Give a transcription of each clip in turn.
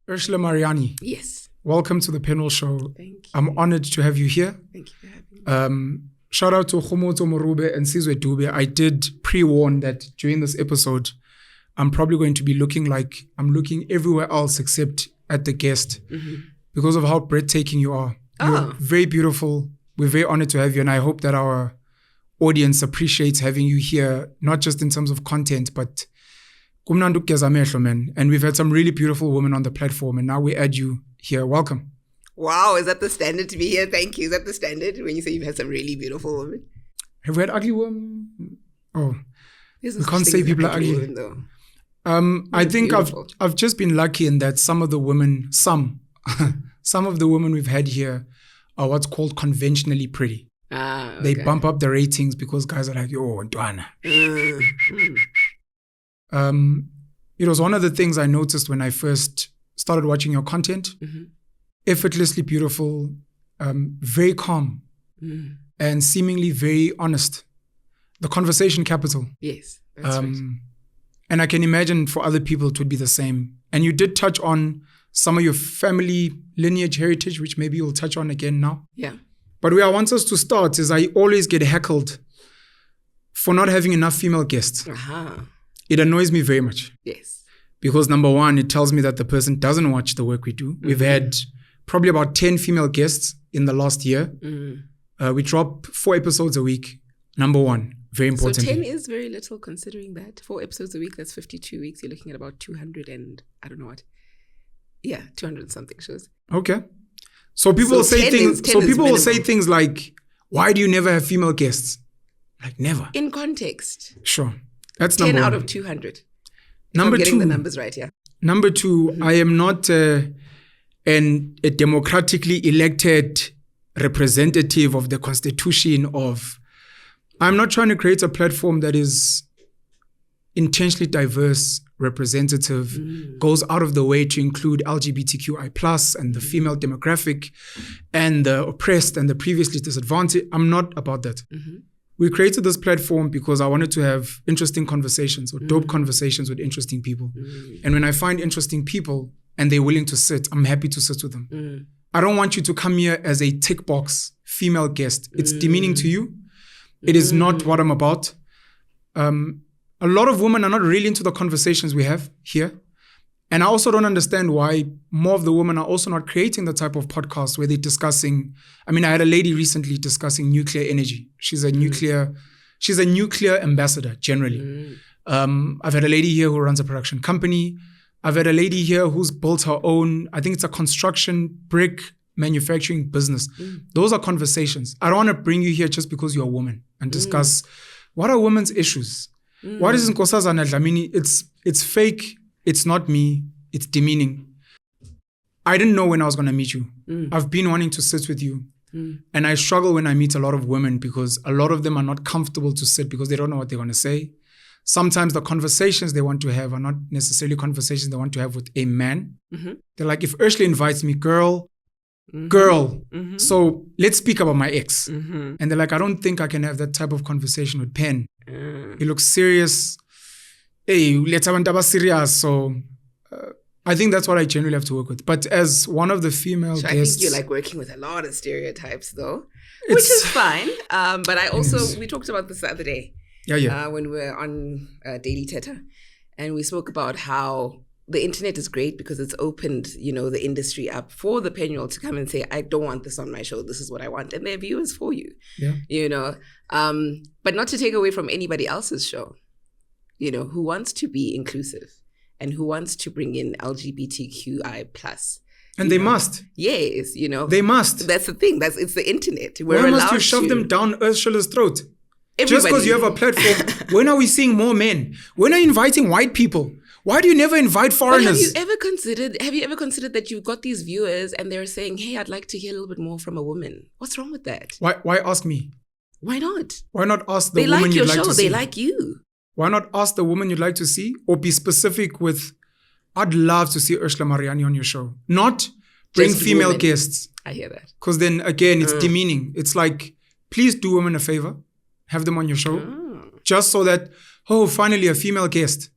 Ursula Mariani. Yes. Welcome to the Penuel show. Thank you. I'm honored to have you here. Thank you for having me. Shout out to Khwezi Morube and Sizwe Dube. I did pre-warn that during this episode, I'm probably going to be looking like I'm looking everywhere else except at the guest because of how breathtaking you are. You're very beautiful. We're very honored to have you, and I hope that our audience appreciates having you here, not just in terms of content, but kumnandi ukugeza amehlo, man. And we've had some really beautiful women on the platform, and now we add you here. Welcome. Wow, is that the standard to be here? Thank you. Is that the standard when you say you've had some really beautiful women? Have we had ugly women? Oh, we can't say people are ugly. Women, though. I think I've just been lucky in that some of the women we've had here are what's called conventionally pretty. Okay. They bump up the ratings because guys are like, "Yo, Ndwana." It was one of the things I noticed when I first started watching your content. Effortlessly beautiful, very calm, and seemingly very honest. The conversation capital. Yes, that's right. And I can imagine for other people it would be the same. And you did touch on some of your family lineage heritage, which maybe you'll touch on again now. Yeah. But where I want us to start is I always get heckled for not having enough female guests. It annoys me very much. Yes. Because number one, it tells me that the person doesn't watch the work we do. We've had probably about 10 female guests in the last year. We drop 4 episodes a week. Number one, very important. So 10 is very little considering that. 4 episodes a week, that's 52 weeks. You're looking at about 200 and I don't know what. Yeah, 200 something shows. Okay. So people will say things. So people will say things like, "Why do you never have female guests?" Like never. In context. Sure. That's 10 number out one. of 200. Number I'm getting two. the numbers right here. Number two, I am not a democratically elected representative of the constitution of. I'm not trying to create a platform that is intentionally diverse, representative, goes out of the way to include LGBTQI+ and the female demographic and the oppressed and the previously disadvantaged. I'm not about that. We created this platform because I wanted to have interesting conversations or dope conversations with interesting people. And when I find interesting people and they're willing to sit, I'm happy to sit with them. I don't want you to come here as a tick box female guest. It's demeaning to you. It is not what I'm about. A lot of women are not really into the conversations we have here. And I also don't understand why more of the women are also not creating the type of podcast where they're discussing. I mean, I had a lady recently discussing nuclear energy. She's a nuclear ambassador generally. I've had a lady here who runs a production company. I've had a lady here who's built her own, I think it's a construction brick manufacturing business. Those are conversations. I don't want to bring you here just because you're a woman and discuss what are women's issues. What is Nkosazana Dlamini? It's fake. It's not me. It's demeaning. I didn't know when I was going to meet you. I've been wanting to sit with you. And I struggle when I meet a lot of women because a lot of them are not comfortable to sit because they don't know what they're going to say. Sometimes the conversations they want to have are not necessarily conversations they want to have with a man. They're like, if Ursula invites me, girl, so let's speak about my ex. And they're like, I don't think I can have that type of conversation with Pen. He looks serious. Hey, let's have serious. So I think that's what I generally have to work with. But as one of the female guests, I think you're like working with a lot of stereotypes though, which is fine. But I also, we talked about this the other day. When we were on Daily Teta, and we spoke about how the internet is great because it's opened, the industry up for the Penuel to come and say, I don't want this on my show. This is what I want. And they're viewers for you, but not to take away from anybody else's show, who wants to be inclusive and who wants to bring in LGBTQI+. And they must. Yes, They must. That's the thing. It's the internet. Why must you shove them down Ursula's throat? Everybody. Just because you have a platform. When are we seeing more men? When are you inviting white people? Why do you never invite foreigners? Have you ever considered that you've got these viewers and they're saying, hey, I'd like to hear a little bit more from a woman? What's wrong with that? Why ask me? Why not? Why not ask the woman you'd like to see? They like you. Why not ask the woman you'd like to see? Or be specific with, I'd love to see Ursula Mariani on your show. Not bring just female women. Guests. I hear that. Because then again, it's demeaning. It's like, please do women a favor. Have them on your show. Just so that, finally a female guest.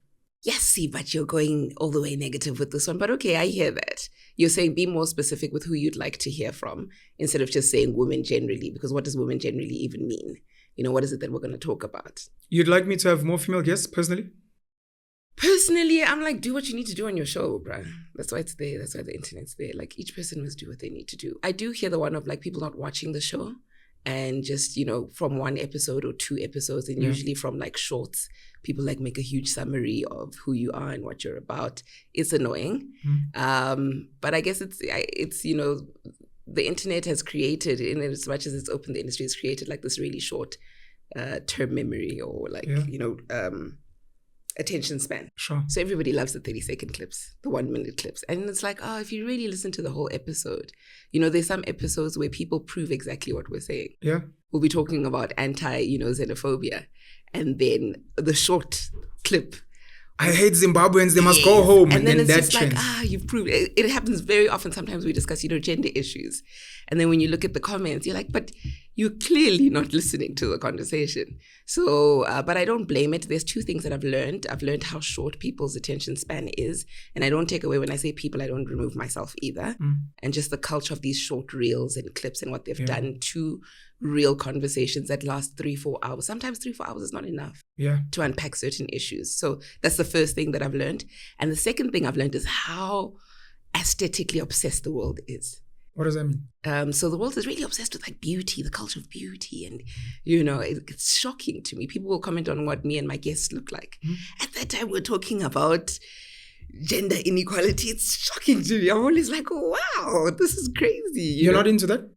yes, see, but you're going all the way negative with this one. But okay, I hear that. You're saying be more specific with who you'd like to hear from instead of just saying women generally, because what does women generally even mean? You know, what is it that we're going to talk about? You'd like me to have more female guests, personally? Personally, I'm like, do what you need to do on your show, bruh. That's why it's there. That's why the internet's there. Like, each person must do what they need to do. I do hear the one of like people not watching the show and just, you know, from one episode or 2 episodes, and usually from like shorts, people like make a huge summary of who you are and what you're about. It's annoying. But I guess it's, you know, the internet has created, in as much as it's opened the industry, has created like this really short term memory or like, you know, attention span. Sure. So everybody loves the 30-second clips, the 1-minute clips. And it's like, oh, if you really listen to the whole episode, you know, there's some episodes where people prove exactly what we're saying. Yeah. We'll be talking about xenophobia. And then the short clip, I hate Zimbabweans, they must go home. And then it's that just trends. like, you've proved it. It happens very often. Sometimes we discuss, you know, gender issues. And then when you look at the comments, you're like, but you're clearly not listening to the conversation. So, but I don't blame it. There's 2 things that I've learned. I've learned how short people's attention span is. And I don't take away, when I say people, I don't remove myself either. And just the culture of these short reels and clips and what they've done to real conversations that last 3-4 hours. Sometimes 3-4 hours is not enough to unpack certain issues. So that's the first thing that I've learned. And the second thing I've learned is how aesthetically obsessed the world is. What does that mean? So the world is really obsessed with like beauty, the culture of beauty. And, you know, it's shocking to me. People will comment on what me and my guests look like. At that time, we're talking about gender inequality. It's shocking to me. I'm always like, wow, this is crazy. You're not into that?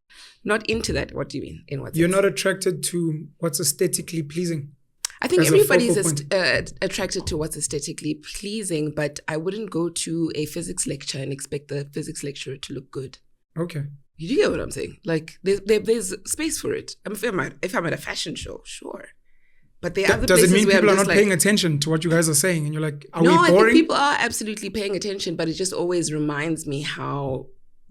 Not into that. What do you mean? In what sense? You're not attracted to what's aesthetically pleasing? I think everybody's attracted to what's aesthetically pleasing, but I wouldn't go to a physics lecture and expect the physics lecturer to look good. Okay. You get what I'm saying? Like, there's space for it. If I'm at a fashion show, sure. But there are other places where does it mean people are not paying attention to what you guys are saying? And you're like, are we boring? No, I think people are absolutely paying attention, but it just always reminds me how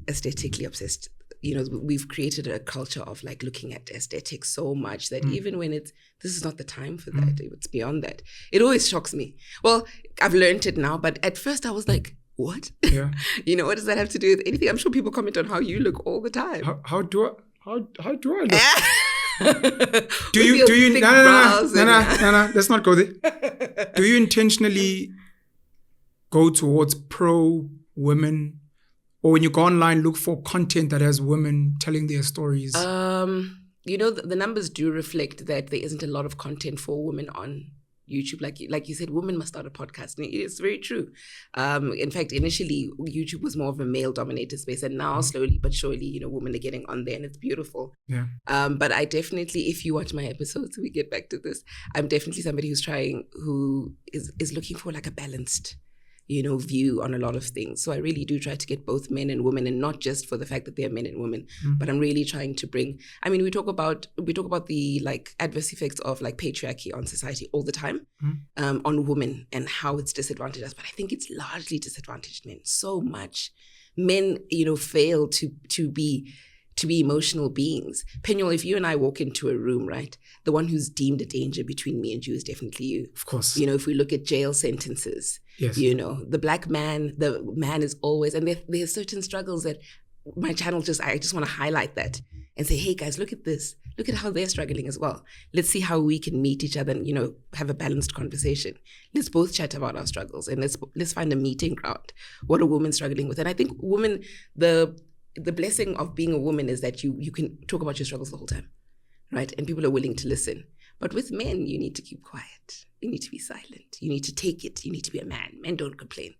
aesthetically obsessed, you know, we've created a culture of like looking at aesthetics so much that even when this is not the time for that, it's beyond that. It always shocks me. Well, I've learned it now, but at first I was like, what? Yeah. You know, what does that have to do with anything? I'm sure people comment on how you look all the time. How do I look? do you no, let's not go there. Do you intentionally go towards pro women, or when you go online look for content that has women telling their stories? You know, the numbers do reflect that there isn't a lot of content for women on YouTube. Like you said, women must start a podcast. And it's very true. In fact, initially, YouTube was more of a male-dominated space. And now, slowly but surely, you know, women are getting on there and it's beautiful. Yeah. But I definitely, if you watch my episodes, we get back to this, I'm definitely somebody who is looking for like a balanced, you know, view on a lot of things. So I really do try to get both men and women, and not just for the fact that they're men and women, but I'm really trying to bring, I mean, we talk about the like adverse effects of like patriarchy on society all the time, on women and how it's disadvantaged us. But I think it's largely disadvantaged men so much. Men, you know, fail to be emotional beings. Penuel, if you and I walk into a room, right, the one who's deemed a danger between me and you is definitely you. Of course. You know, if we look at jail sentences, yes, you know, the man is always, and there's certain struggles that my channel I just want to highlight that and say, hey guys, look at this. Look at how they're struggling as well. Let's see how we can meet each other and, you know, have a balanced conversation. Let's both chat about our struggles and let's find a meeting ground. What are women struggling with? And I think women, the blessing of being a woman is that you can talk about your struggles the whole time, right? And people are willing to listen. But with men, you need to keep quiet. You need to be silent. You need to take it. You need to be a man. Men don't complain.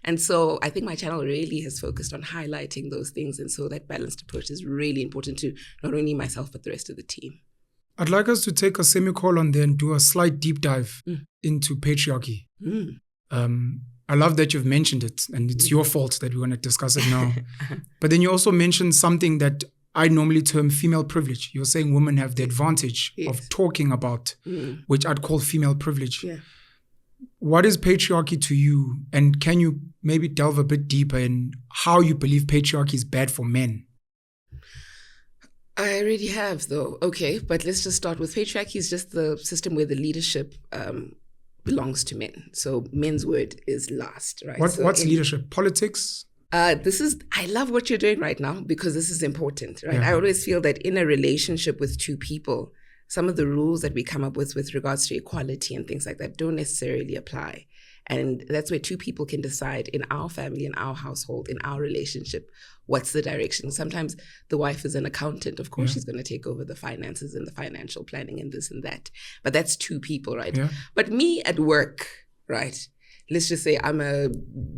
And so I think my channel really has focused on highlighting those things. And so that balanced approach is really important to not only myself, but the rest of the team. I'd like us to take a semicolon there and do a slight deep dive into patriarchy. I love that you've mentioned it, and it's your fault that we want to discuss it now. But then you also mentioned something that I normally term female privilege. You're saying women have the advantage of talking about, which I'd call female privilege. Yeah. What is patriarchy to you? And can you maybe delve a bit deeper in how you believe patriarchy is bad for men? I already have, though. Okay, but let's just start with patriarchy is just the system where the leadership belongs to men. So men's word is last, right? What's leadership? Politics? I love what you're doing right now because this is important, right? I always feel that in a relationship with two people, some of the rules that we come up with regards to equality and things like that don't necessarily apply. And that's where two people can decide in our family, in our household, in our relationship, what's the direction. Sometimes the wife is an accountant. Of course, she's going to take over the finances and the financial planning and this and that. But that's two people, right? Yeah. But me at work, right? Let's just say I'm a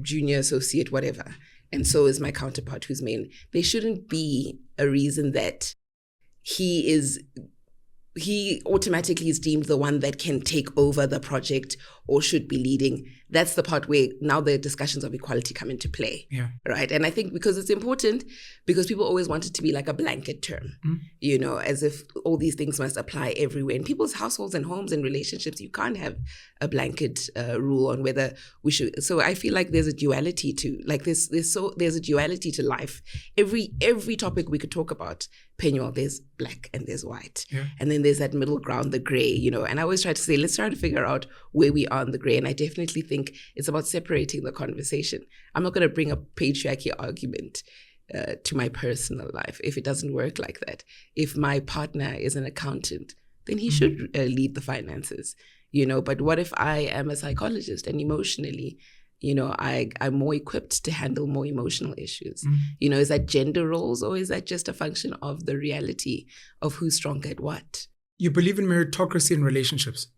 junior associate, whatever. And so is my counterpart who's main. There shouldn't be a reason that he automatically is deemed the one that can take over the project or should be leading. That's the part where now the discussions of equality come into play, right? And I think because it's important, because people always want it to be like a blanket term, you know, as if all these things must apply everywhere. In people's households and homes and relationships, you can't have a blanket rule on whether we should. So I feel like there's a duality to, like there's a duality to life. Every topic we could talk about, Penuel, there's black and there's white. Yeah. And then there's that middle ground, the gray, you know. And I always try to say, let's try to figure out where we are in the gray. And I definitely think it's about separating the conversation. I'm not going to bring a patriarchy argument to my personal life if it doesn't work like that. If my partner is an accountant, then he should lead the finances, you know. But what if I am a psychologist and emotionally, you know, I'm more equipped to handle more emotional issues? You know, is that gender roles or is that just a function of the reality of who's stronger at what? You believe in meritocracy in relationships?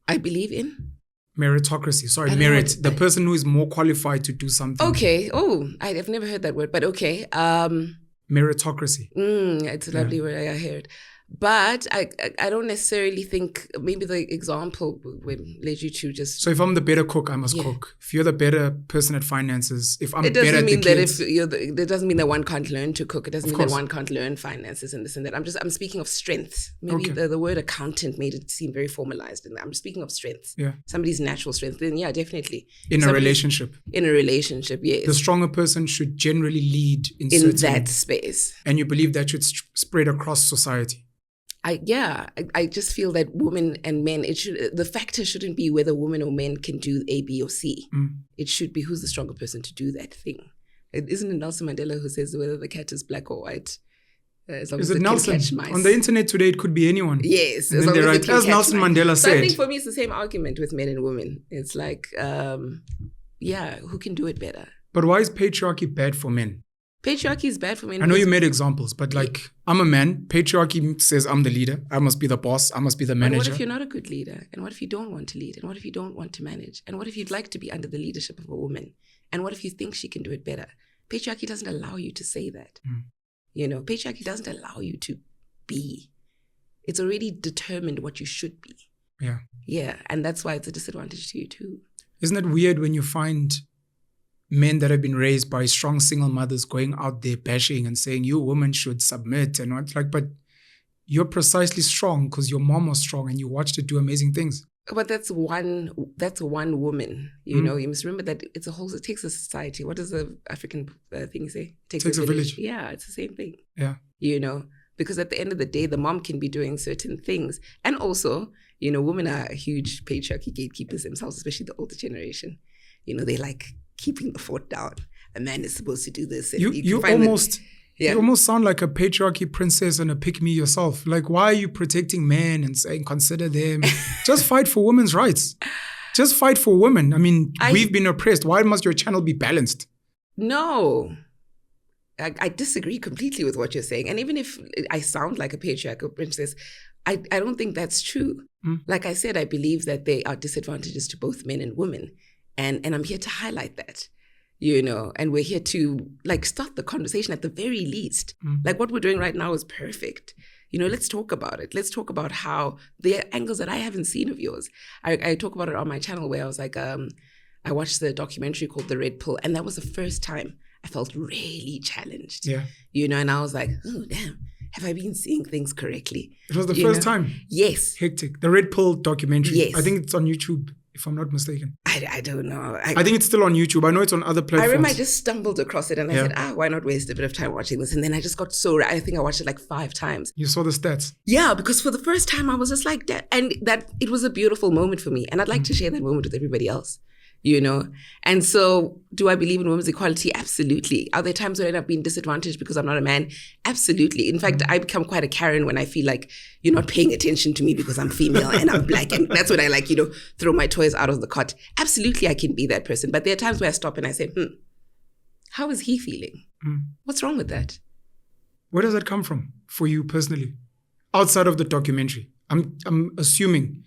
I believe in? Meritocracy. Sorry, merit. The person who is more qualified to do something. Okay. Oh, I've never heard that word, but okay. Meritocracy. It's a lovely word I heard. But I don't necessarily think, maybe the example would lead you to just... So if I'm the better cook, I must cook. If you're the better person at finances, if I'm better at the kids... It doesn't mean that one can't learn to cook. It doesn't mean that one can't learn finances and this and that. I'm speaking of strengths. Maybe the word accountant made it seem very formalized. And I'm speaking of strengths. Yeah. Somebody's natural strength. Then definitely. In a relationship. In a relationship, yes. The stronger person should generally lead in that space. And you believe that should spread across society? I just feel that women and men, the factor shouldn't be whether women or men can do A, B, or C. It should be who's the stronger person to do that thing. Isn't it Nelson Mandela who says whether the cat is black or white? Is it Nelson? On the internet today, it could be anyone. Yes. And then they're right, as Nelson Mandela said. So I think for me, it's the same argument with men and women. It's like, who can do it better? But why is patriarchy bad for men? Patriarchy is bad for men. I know you made examples, but like, I'm a man. Patriarchy says I'm the leader. I must be the boss. I must be the manager. But what if you're not a good leader? And what if you don't want to lead? And what if you don't want to manage? And what if you'd like to be under the leadership of a woman? And what if you think she can do it better? Patriarchy doesn't allow you to say that. You know, patriarchy doesn't allow you to be. It's already determined what you should be. Yeah. Yeah. And that's why it's a disadvantage to you too. Isn't it weird when you find men that have been raised by strong single mothers going out there bashing and saying you women should submit and what, like, but you're precisely strong because your mom was strong and you watched her do amazing things. But that's one woman, you know. You must remember that it takes a society. What does the African thing say? It takes a village. Yeah, it's the same thing. Yeah. You know, because at the end of the day, the mom can be doing certain things. And also, you know, women are huge patriarchy gatekeepers themselves, especially the older generation. You know, they like keeping the fort down. A man is supposed to do this. And you almost sound like a patriarchy princess and a pick-me yourself. Like, why are you protecting men and saying consider them? Just fight for women's rights. Just fight for women. I mean, we've been oppressed. Why must your channel be balanced? No. I disagree completely with what you're saying. And even if I sound like a patriarchal princess, I don't think that's true. Like I said, I believe that there are disadvantages to both men and women. And I'm here to highlight that, you know, and we're here to like start the conversation at the very least. Like what we're doing right now is perfect. You know, let's talk about it. Let's talk about how there are angles that I haven't seen of yours. I talk about it on my channel where I was like, I watched the documentary called The Red Pill. And that was the first time I felt really challenged. Yeah. You know, and I was like, oh, damn. Have I been seeing things correctly? It was the first time? Yes. Hectic. The Red Pill documentary. Yes. I think it's on YouTube. if I'm not mistaken. I don't know. I think it's still on YouTube. I know it's on other platforms. I remember I just stumbled across it and I said, why not waste a bit of time watching this? And then I just got I think I watched it like 5 times. You saw the stats? Yeah, because for the first time I was just like that. And that it was a beautiful moment for me. And I'd like to share that moment with everybody else. You know? And so do I believe in women's equality? Absolutely. Are there times when I end up being disadvantaged because I'm not a man? Absolutely. In fact, I become quite a Karen when I feel like you're not paying attention to me because I'm female and I'm black. And that's when I throw my toys out of the cot. Absolutely, I can be that person. But there are times where I stop and I say, how is he feeling? What's wrong with that? Where does that come from for you personally? Outside of the documentary. I'm assuming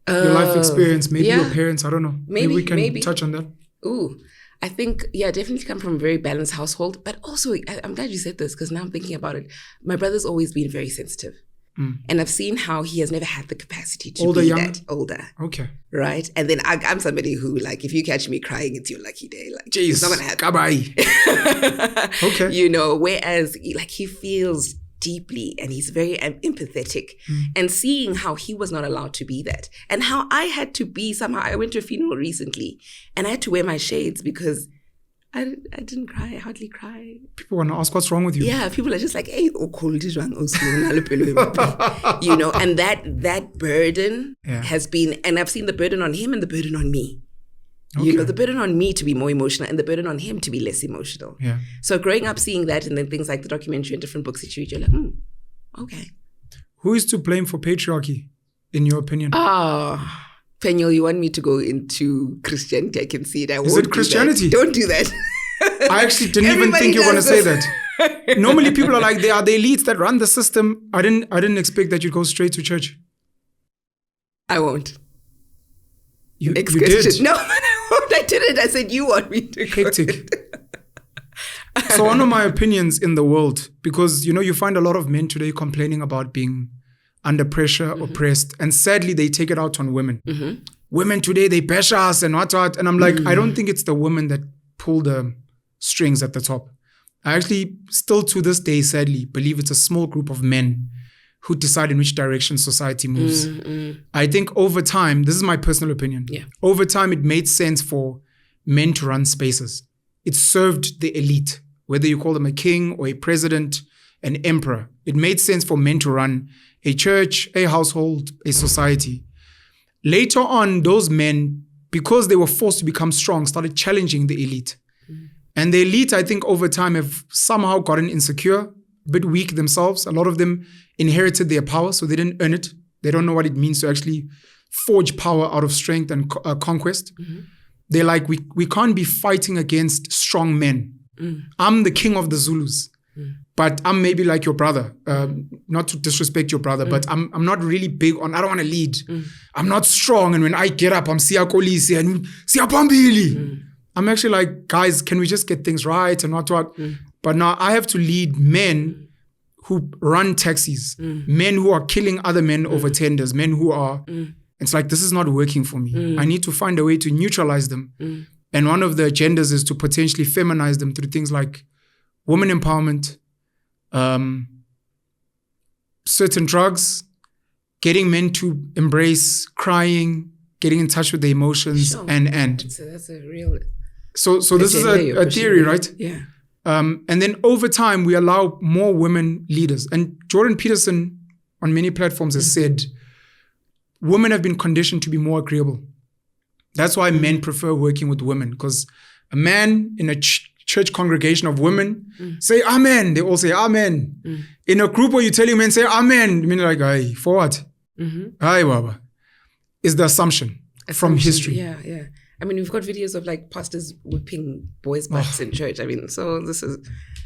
your life experience, maybe your parents, I don't know. Maybe we can touch on that. Ooh, I think, definitely come from a very balanced household. But also, I'm glad you said this because now I'm thinking about it. My brother's always been very sensitive. And I've seen how he has never had the capacity to be that older. Okay. Right? And then I'm somebody who, like, if you catch me crying, it's your lucky day. Like, jeez, it's not going to happen. Okay. You know, whereas, like, he feels deeply and he's very empathetic, and seeing how he was not allowed to be that and how I had to be somehow. I went to a funeral recently and I had to wear my shades because I didn't cry. I hardly cry. People want to ask what's wrong with you. Yeah, people are just like, hey, you know, and that burden has been, and I've seen the burden on him and the burden on me. Okay. You know, the burden on me to be more emotional and the burden on him to be less emotional. Yeah. So growing up seeing that, and then things like the documentary and different books that you read, you're like, okay. Who is to blame for patriarchy, in your opinion? Penuel, you want me to go into Christianity? I can see it. Is it Christianity? Don't do that. I actually didn't even think you were going to say that. Normally people are like, they are the elites that run the system. I didn't expect that you'd go straight to church. I won't. You did? No, I didn't. I said you want me to go. Hectic. So one of my opinions in the world, because, you know, you find a lot of men today complaining about being under pressure, oppressed, and sadly they take it out on women. Women today, they bash us and what. And I'm like, I don't think it's the women that pull the strings at the top. I actually still to this day, sadly, believe it's a small group of men who decide in which direction society moves. I think over time, this is my personal opinion, over time it made sense for men to run spaces. It served the elite, whether you call them a king or a president, an emperor. It made sense for men to run a church, a household, a society. Later on, those men, because they were forced to become strong, started challenging the elite. And the elite, I think, over time have somehow gotten insecure, a bit weak themselves. A lot of them inherited their power, so they didn't earn it. They don't know what it means to actually forge power out of strength and conquest. They're like, we can't be fighting against strong men. I'm the king of the Zulus, but I'm maybe like your brother. Not to disrespect your brother, but I'm not really big on, I don't want to lead. I'm not strong, and when I get up, I'm siyakolisi and siyapambili. I'm actually like, guys, can we just get things right and what? But now I have to lead men who run taxis, men who are killing other men over tenders, men who are, it's like, this is not working for me. I need to find a way to neutralize them. And one of the agendas is to potentially feminize them through things like women empowerment, certain drugs, getting men to embrace crying, getting in touch with their emotions, and that's a real. So this is a theory, right? Yeah. And then over time, we allow more women leaders. And Jordan Peterson on many platforms has said, women have been conditioned to be more agreeable. That's why men prefer working with women, because a man in a church congregation of women say amen. They all say amen. In a group where you're telling men say amen, I mean, like, hey, for what? Hi, Baba. Is the assumption from history. Yeah. I mean, we've got videos of like pastors whipping boys' butts in church. I mean, so this is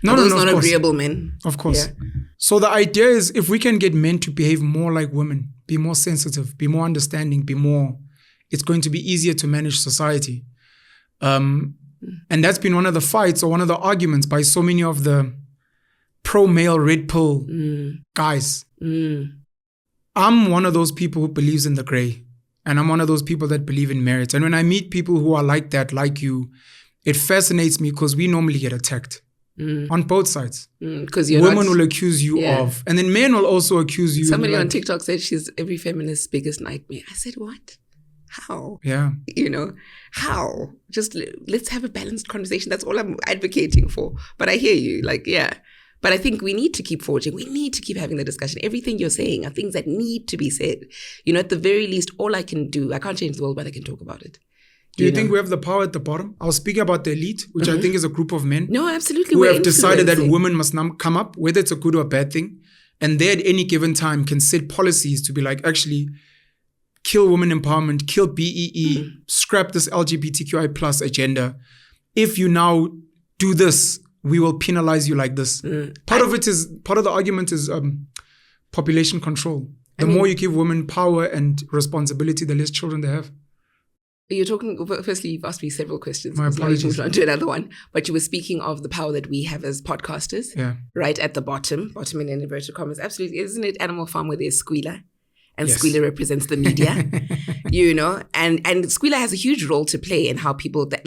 not agreeable men. Of course. Yeah. So the idea is, if we can get men to behave more like women, be more sensitive, be more understanding, it's going to be easier to manage society. And that's been one of the fights or one of the arguments by so many of the pro-male red pill guys. I'm one of those people who believes in the gray. And I'm one of those people that believe in merit. And when I meet people who are like that, like you, it fascinates me because we normally get attacked on both sides. Because women will accuse you of, and then men will also accuse you. Somebody on TikTok said she's every feminist's biggest nightmare. I said, what? How? Yeah. How? Just let's have a balanced conversation. That's all I'm advocating for. But I hear you. But I think we need to keep forging. We need to keep having the discussion. Everything you're saying are things that need to be said. At the very least, all I can do, I can't change the world, but I can talk about it. Do you think we have the power at the bottom? I was speaking about the elite, which I think is a group of men. No, absolutely. Who have decided that women must come up, whether it's a good or a bad thing. And they at any given time can set policies to be like, actually, kill women empowerment, kill BEE, scrap this LGBTQI plus agenda. If you now do this, we will penalize you like this. Part of the argument is population control. The more you give women power and responsibility, the less children they have. You're talking, firstly, you've asked me several questions. My apologies. On to another one. But you were speaking of the power that we have as podcasters. Yeah. Right at the bottom in inverted commas. Absolutely. Isn't it Animal Farm where there's Squealer? And yes. Squealer represents the media, and Squealer has a huge role to play in how people, there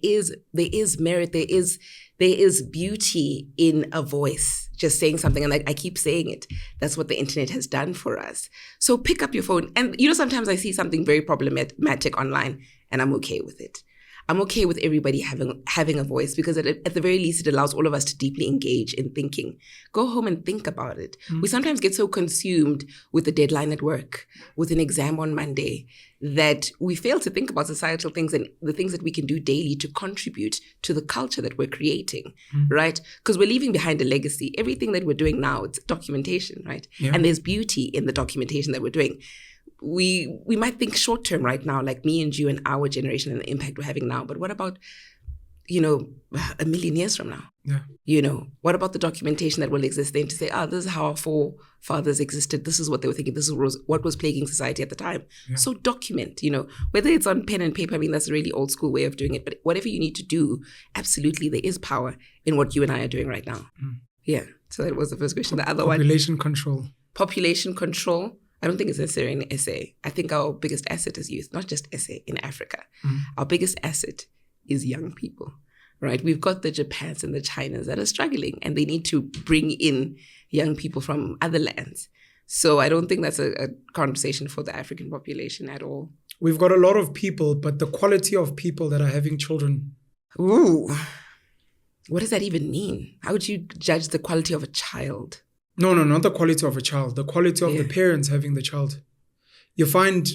is merit, there is beauty in a voice, just saying something. And I keep saying it. That's what the internet has done for us. So pick up your phone. And, sometimes I see something very problematic online and I'm okay with it. I'm okay with everybody having a voice because at the very least, it allows all of us to deeply engage in thinking. Go home and think about it. We sometimes get so consumed with the deadline at work, with an exam on Monday, that we fail to think about societal things and the things that we can do daily to contribute to the culture that we're creating, right? Because we're leaving behind a legacy. Everything that we're doing now, it's documentation, right? Yeah. And there's beauty in the documentation that we're doing. We might think short term right now, like me and you and our generation and the impact we're having now. But what about, a million years from now? Yeah. What about the documentation that will exist then to say, this is how our forefathers existed. This is what they were thinking. This was what was plaguing society at the time. Yeah. So document, whether it's on pen and paper. That's a really old school way of doing it. But whatever you need to do, absolutely, there is power in what you and I are doing right now. Yeah. So that was the first question. The other one. Population control. I don't think it's necessarily an essay. I think our biggest asset is youth, not just essay in Africa. Our biggest asset is young people, right? We've got the Japans and the Chinas that are struggling and they need to bring in young people from other lands. So I don't think that's a conversation for the African population at all. We've got a lot of people, but the quality of people that are having children. Ooh, what does that even mean? How would you judge the quality of a child? No, not the quality of a child. The quality of the parents having the child. You find,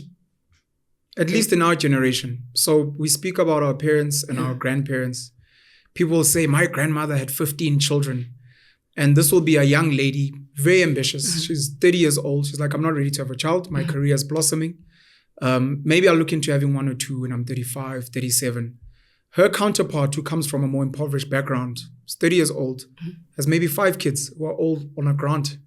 at least in our generation, so we speak about our parents and our grandparents. People will say, my grandmother had 15 children. And this will be a young lady, very ambitious. She's 30 years old. She's like, I'm not ready to have a child. My career is blossoming. Maybe I'll look into having 1 or 2 when I'm 35, 37. Her counterpart, who comes from a more impoverished background, is 30 years old, has maybe 5 kids who are all on a grant,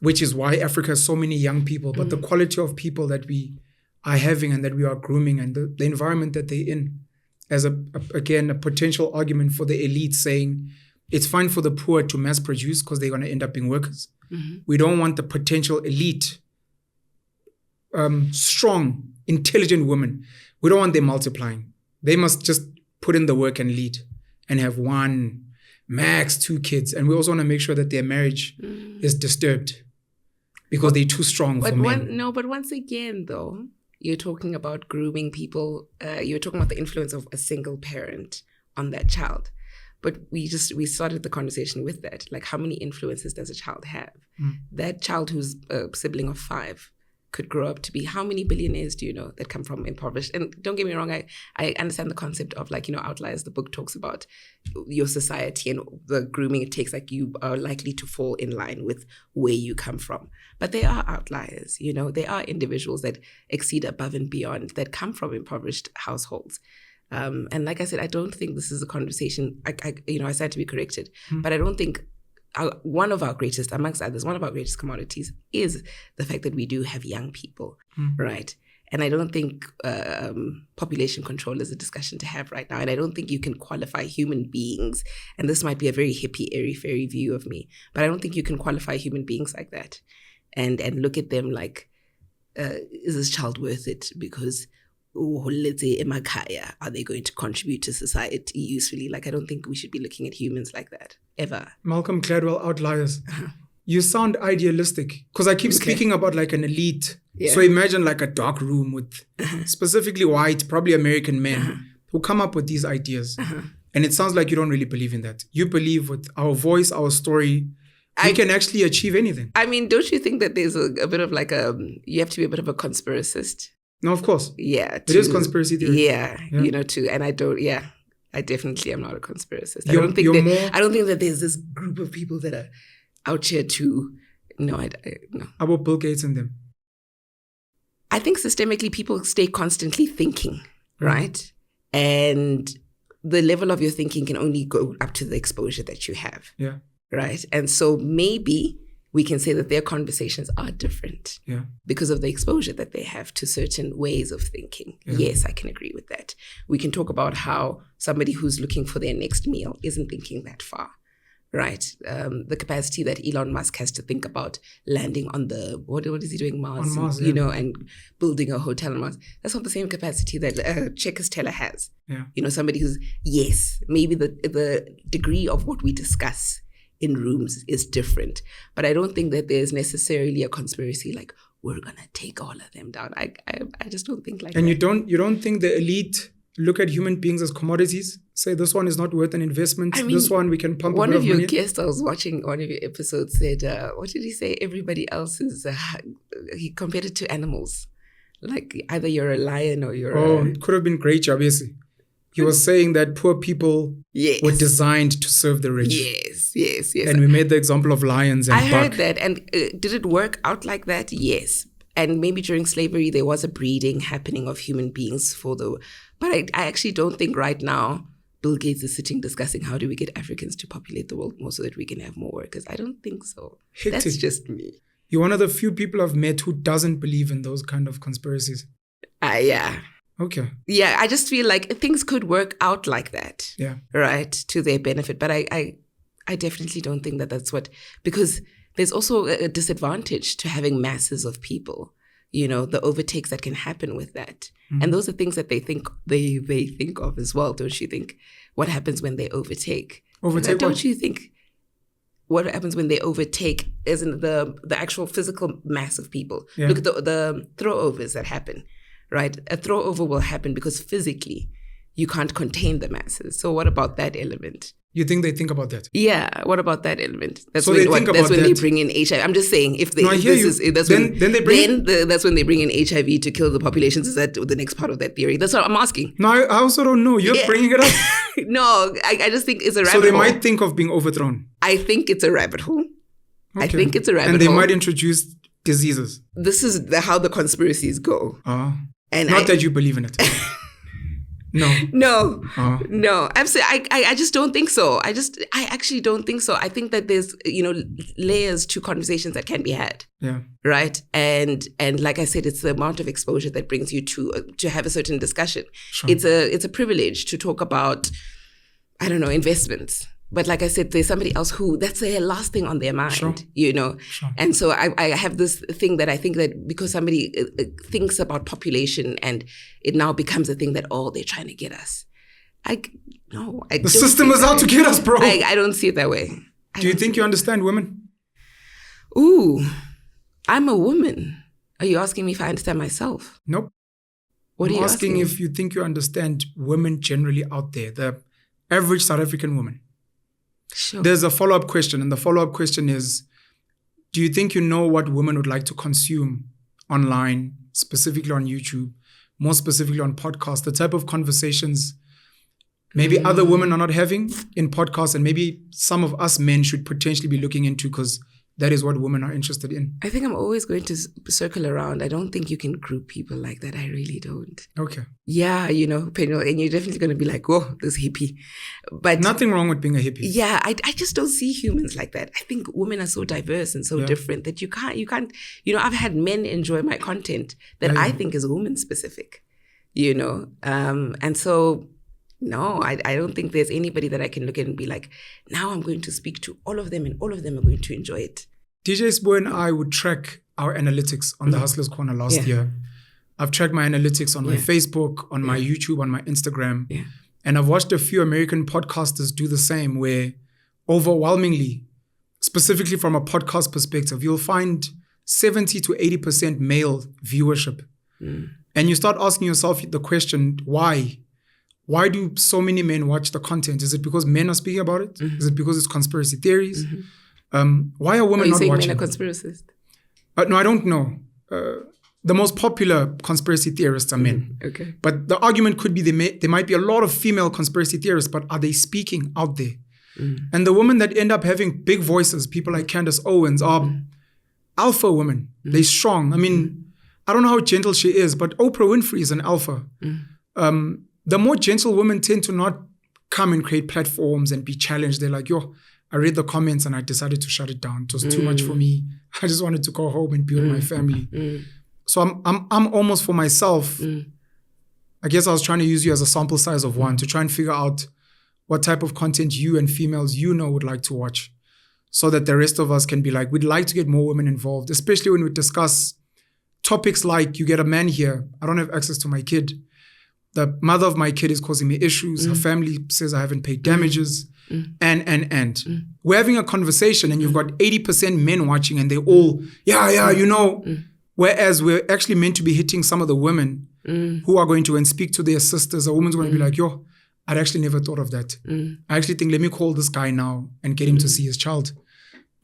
which is why Africa has so many young people. But the quality of people that we are having and that we are grooming and the environment that they're in, as a potential argument for the elite saying it's fine for the poor to mass produce because they're going to end up being workers. We don't want the potential elite, strong, intelligent women. We don't want them multiplying. They must just put in the work and lead and have 1, max 2 kids. And we also want to make sure that their marriage is disturbed because they're too strong for men. But once again, though, you're talking about grooming people. You're talking about the influence of a single parent on that child. But we started the conversation with that. Like, how many influences does a child have? That child who's a sibling of 5 could grow up to be, how many billionaires do you know that come from impoverished? And don't get me wrong, I understand the concept of outliers. The book talks about your society and the grooming it takes, like you are likely to fall in line with where you come from. But they are outliers, they are individuals that exceed above and beyond, that come from impoverished households. And like I said, I don't think this is a conversation, I stand to be corrected, but I don't think one of our greatest commodities is the fact that we do have young people, right? And I don't think population control is a discussion to have right now. And I don't think you can qualify human beings, and this might be a very hippie, airy-fairy view of me, but I don't think you can qualify human beings like that and look at them like, is this child worth it? Because let's say emakhaya, are they going to contribute to society usefully? Like, I don't think we should be looking at humans like that, ever. Malcolm Gladwell, Outliers. You sound idealistic because I keep speaking about like an elite. Yeah. So imagine like a dark room with specifically white, probably American men who come up with these ideas. And it sounds like you don't really believe in that. You believe with our voice, our story, we can actually achieve anything. I mean, don't you think that there's a bit of like you have to be a bit of a conspiracist? No, of course. Yeah. It is conspiracy theory. Yeah. And I don't, I definitely am not a conspiracist. I don't think that there's this group of people that are out here to, no. How about Bill Gates and them? I think systemically people stay constantly thinking, right? And the level of your thinking can only go up to the exposure that you have. Yeah. Right. And so maybe we can say that their conversations are different because of the exposure that they have to certain ways of thinking. Yeah. Yes, I can agree with that. We can talk about how somebody who's looking for their next meal isn't thinking that far. Right. The capacity that Elon Musk has to think about landing on the, what is he doing, Mars? On Mars, and building a hotel on Mars. That's not the same capacity that Checkers Teller has. Yeah. Somebody who's, yes, maybe the degree of what we discuss in rooms is different. But I don't think that there's necessarily a conspiracy like, we're going to take all of them down. I just don't think like that. And you don't think the elite look at human beings as commodities? Say this one is not worth an investment. I mean, this one we can pump. One of your guests, I was watching one of your episodes, said, what did he say? Everybody else is, he compared it to animals. Like either you're a lion or you're it could have been great, obviously. He was saying that poor people were designed to serve the rich. Yes. And we made the example of lions and I heard that. And did it work out like that? Yes. And maybe during slavery, there was a breeding happening of human beings but I actually don't think right now Bill Gates is sitting discussing how do we get Africans to populate the world more so that we can have more workers. I don't think so. Hectic. That's just me. You're one of the few people I've met who doesn't believe in those kind of conspiracies. Yeah. Okay. Yeah, I just feel like things could work out like that. Yeah. Right, to their benefit. But I definitely don't think that that's because there's also a disadvantage to having masses of people. The overtakes that can happen with that. Mm-hmm. And those are things that they think of as well, don't you think? What happens when they overtake? Don't you think what happens when they overtake isn't the actual physical mass of people? Yeah. Look at the throw-overs that happen, right? A throw-over will happen because physically you can't contain the masses. So what about that element? You think they think about that? Yeah. What about that element? That's when they bring in HIV. I'm just saying, that's when they bring in HIV to kill the populations. Is that the next part of that theory? That's what I'm asking. No, I also don't know. You're bringing it up. No, I just think it's a rabbit hole. So they might think of being overthrown. I think it's a rabbit hole. Okay. I think it's a rabbit hole. And they might introduce diseases. This is how the conspiracies go. And not that you believe in it. No. Absolutely. I just don't think so. I actually don't think so. I think that there's, layers to conversations that can be had. Yeah. Right. And like I said, it's the amount of exposure that brings you to have a certain discussion. Sure. It's a privilege to talk about, I don't know, investments. But like I said, there's somebody else who that's their last thing on their mind, Sure. Sure. And so I have this thing that I think that because somebody thinks about population and it now becomes a thing that, they're trying to get us. The system is out to get us, bro. I don't see it that way. Do you think you understand women? Ooh, I'm a woman. Are you asking me if I understand myself? Nope. What are you asking? I'm asking if you think you understand women generally out there, the average South African woman. Sure. There's a follow-up question, and the follow-up question is, do you think you know what women would like to consume online, specifically on YouTube, more specifically on podcasts, the type of conversations maybe other women are not having in podcasts and maybe some of us men should potentially be looking into because that is what women are interested in? I think I'm always going to circle around. I don't think you can group people like that. I really don't. Okay. Yeah, Penuel, and you're definitely going to be like, this hippie. But nothing wrong with being a hippie. Yeah, I just don't see humans like that. I think women are so diverse and so different that you can't, I've had men enjoy my content that I think is woman specific, and so no, I don't think there's anybody that I can look at and be like, now I'm going to speak to all of them and all of them are going to enjoy it. DJ Sbo and I would track our analytics on the Hustlers Corner last year. I've tracked my analytics on my Facebook, on my YouTube, on my Instagram. Yeah. And I've watched a few American podcasters do the same where overwhelmingly specifically from a podcast perspective, you'll find 70 to 80% male viewership. And you start asking yourself the question, why? Why do so many men watch the content? Is it because men are speaking about it? Is it because it's conspiracy theories? Why are women not watching? Are you saying men are conspiracists? No, I don't know. The most popular conspiracy theorists are men. Okay. But the argument could be there might be a lot of female conspiracy theorists, but are they speaking out there? And the women that end up having big voices, people like Candace Owens, are alpha women. They're strong. I mean, I don't know how gentle she is, but Oprah Winfrey is an alpha. The more gentle women tend to not come and create platforms and be challenged. They're like, yo, I read the comments and I decided to shut it down. It was too much for me. I just wanted to go home and build my family. So I'm almost for myself. I guess I was trying to use you as a sample size of one to try and figure out what type of content you and females would like to watch, so that the rest of us can be like, we'd like to get more women involved, especially when we discuss topics like, you get a man here, I don't have access to my kid. The mother of my kid is causing me issues. Her family says I haven't paid damages. And. We're having a conversation and you've got 80% men watching and they're all, Whereas we're actually meant to be hitting some of the women who are going to and speak to their sisters. A woman's going to be like, yo, I'd actually never thought of that. I actually think, let me call this guy now and get him to see his child.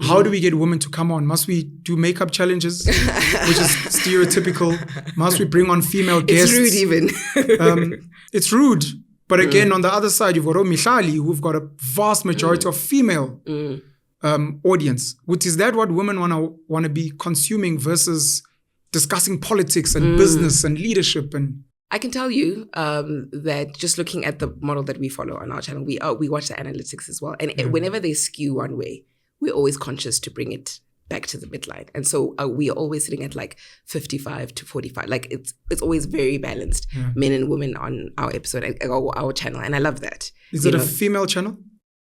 How do we get women to come on? Must we do makeup challenges, which is stereotypical? Must we bring on female guests? It's rude even. It's rude. But again, on the other side, you've got Mihlali, who've got a vast majority of female audience. Which is that what women want to be consuming versus discussing politics and business and leadership? And I can tell you that just looking at the model that we follow on our channel, we watch the analytics as well. And whenever they skew one way, we're always conscious to bring it back to the midline. And so we are always sitting at like 55 to 45. Like it's always very balanced, men and women on our episode, our channel. And I love that. Is it a female channel?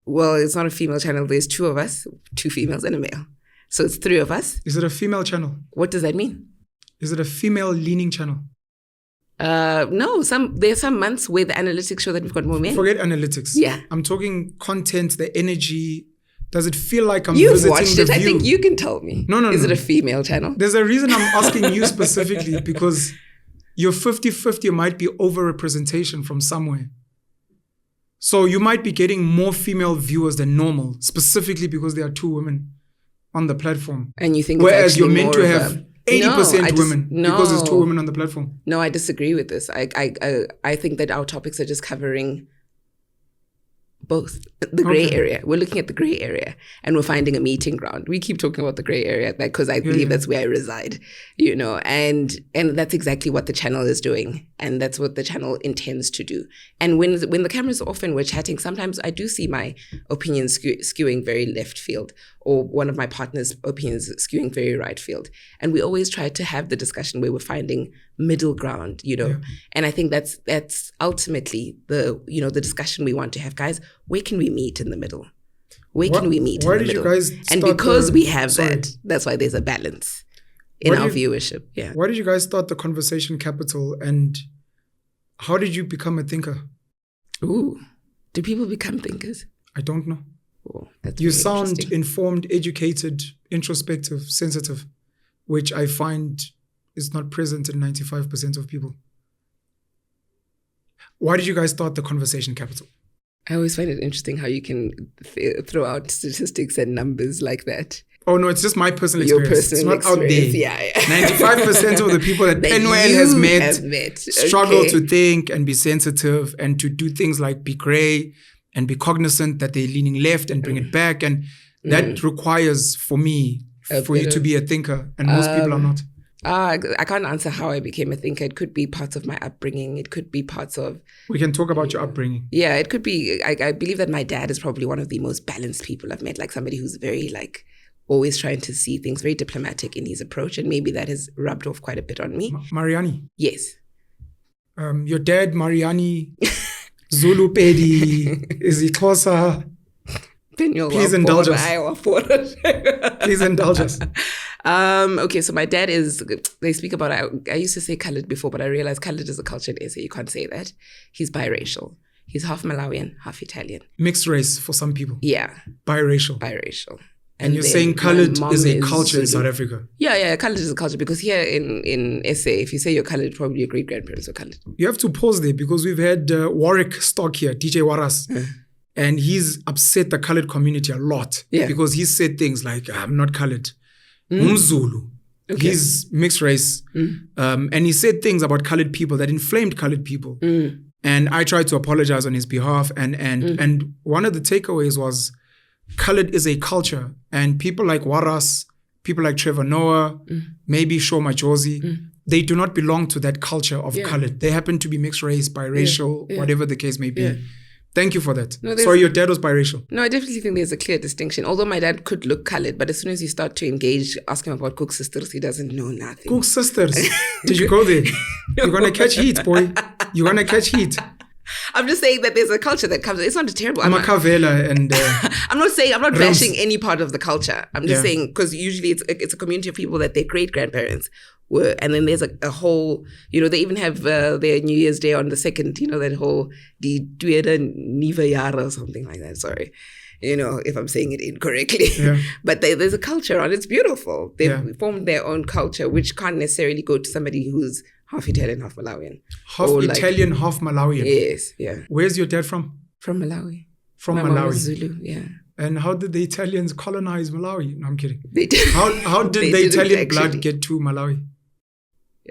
Well, it's not a female channel. There's two of us, 2 females and a male. So it's 3 of us. Is it a female channel? What does that mean? Is it a female leaning channel? No, there's some months where the analytics show that we've got more men. Forget analytics. Yeah. I'm talking content, the energy. Does it feel like I'm You've visiting watched the it. view? I think you can tell me. No. Is it a female channel? There's a reason I'm asking you specifically, because your 50-50 might be over-representation from somewhere. So you might be getting more female viewers than normal, specifically because there are 2 women on the platform. And you think whereas you're meant to have 80% women because there's 2 women on the platform. No, I disagree with this. I think that our topics are just covering both the gray area. We're looking at the gray area and we're finding a meeting ground. We keep talking about the gray area because I believe that's where I reside, and that's exactly what the channel is doing. And that's what the channel intends to do. And when the camera's off and we're chatting, sometimes I do see my opinions skewing very left field, or one of my partner's opinions skewing very right field. And we always try to have the discussion where we're finding middle ground, And I think that's ultimately the discussion we want to have. Guys, where can we meet in the middle? Where can we meet in the middle? You guys and because we have that's why there's a balance in our viewership. Yeah. Why did you guys start the Conversation Capital, and how did you become a thinker? Ooh, do people become thinkers? I don't know. Oh, that's you sound informed, educated, introspective, sensitive, which I find is not present in 95% of people. Why did you guys start the Conversation Capital? I always find it interesting how you can throw out statistics and numbers like that. Oh, no, it's just my personal experience. Your personal it's not experience. Out there. 95% of the people that Penuel has met struggle to think and be sensitive and to do things like be gray and be cognizant that they're leaning left and bring it back. And that requires, for me, for you to be a thinker. And most people are not. I can't answer how I became a thinker. It could be parts of my upbringing. It could be parts of... We can talk about your upbringing. Yeah, it could be... I believe that my dad is probably one of the most balanced people I've met. Like somebody who's very always trying to see things, very diplomatic in his approach. And maybe that has rubbed off quite a bit on me. Mariani? Yes. Your dad, Mariani, Zulu Pedi, is he Xhosa? Please indulge us. Please indulge us. Okay, so my dad they speak about, I used to say colored before, but I realized colored is a culture in SA. You can't say that. He's biracial. He's half Malawian, half Italian. Mixed race for some people. Yeah. Biracial. And you're saying colored is a culture in South Africa? Yeah, colored is a culture, because here in SA, if you say you're colored, probably your great-grandparents were colored. You have to pause there, because we've had Warwick Stock here, DJ Waras, and he's upset the colored community a lot, because he said things like, I'm not colored, Zulu. Okay. He's mixed race. And he said things about colored people that inflamed colored people. And I tried to apologize on his behalf. And one of the takeaways was, colored is a culture, and people like Waras, people like Trevor Noah, maybe Shoma Josie, they do not belong to that culture of colored. They happen to be mixed race, biracial, whatever the case may be. Thank you for that. No, sorry, your dad was biracial. No, I definitely think there's a clear distinction. Although my dad could look colored, but as soon as you start to engage, ask him about Cook Sisters, he doesn't know nothing. Cook Sisters? Did you go there? No. You're going to catch heat, boy. You're going to catch heat. I'm just saying that there's a culture that comes. It's not terrible. I'm not bashing any part of the culture. I'm just saying, because usually it's a community of people that their great grandparents were, and then there's a whole, they even have their New Year's Day on the 2nd. That whole die tweede nuwe jaar or something like that. Sorry, if I'm saying it incorrectly. But there's a culture, and it's beautiful. They've formed their own culture, which can't necessarily go to somebody who's half Italian, half Malawian. Half Italian, half Malawian. Yes, yeah. Where's your dad from? From Malawi. From My Malawi. mom was Zulu, yeah. And how did the Italians colonize Malawi? No, I'm kidding. They did. How did the Italian blood get to Malawi?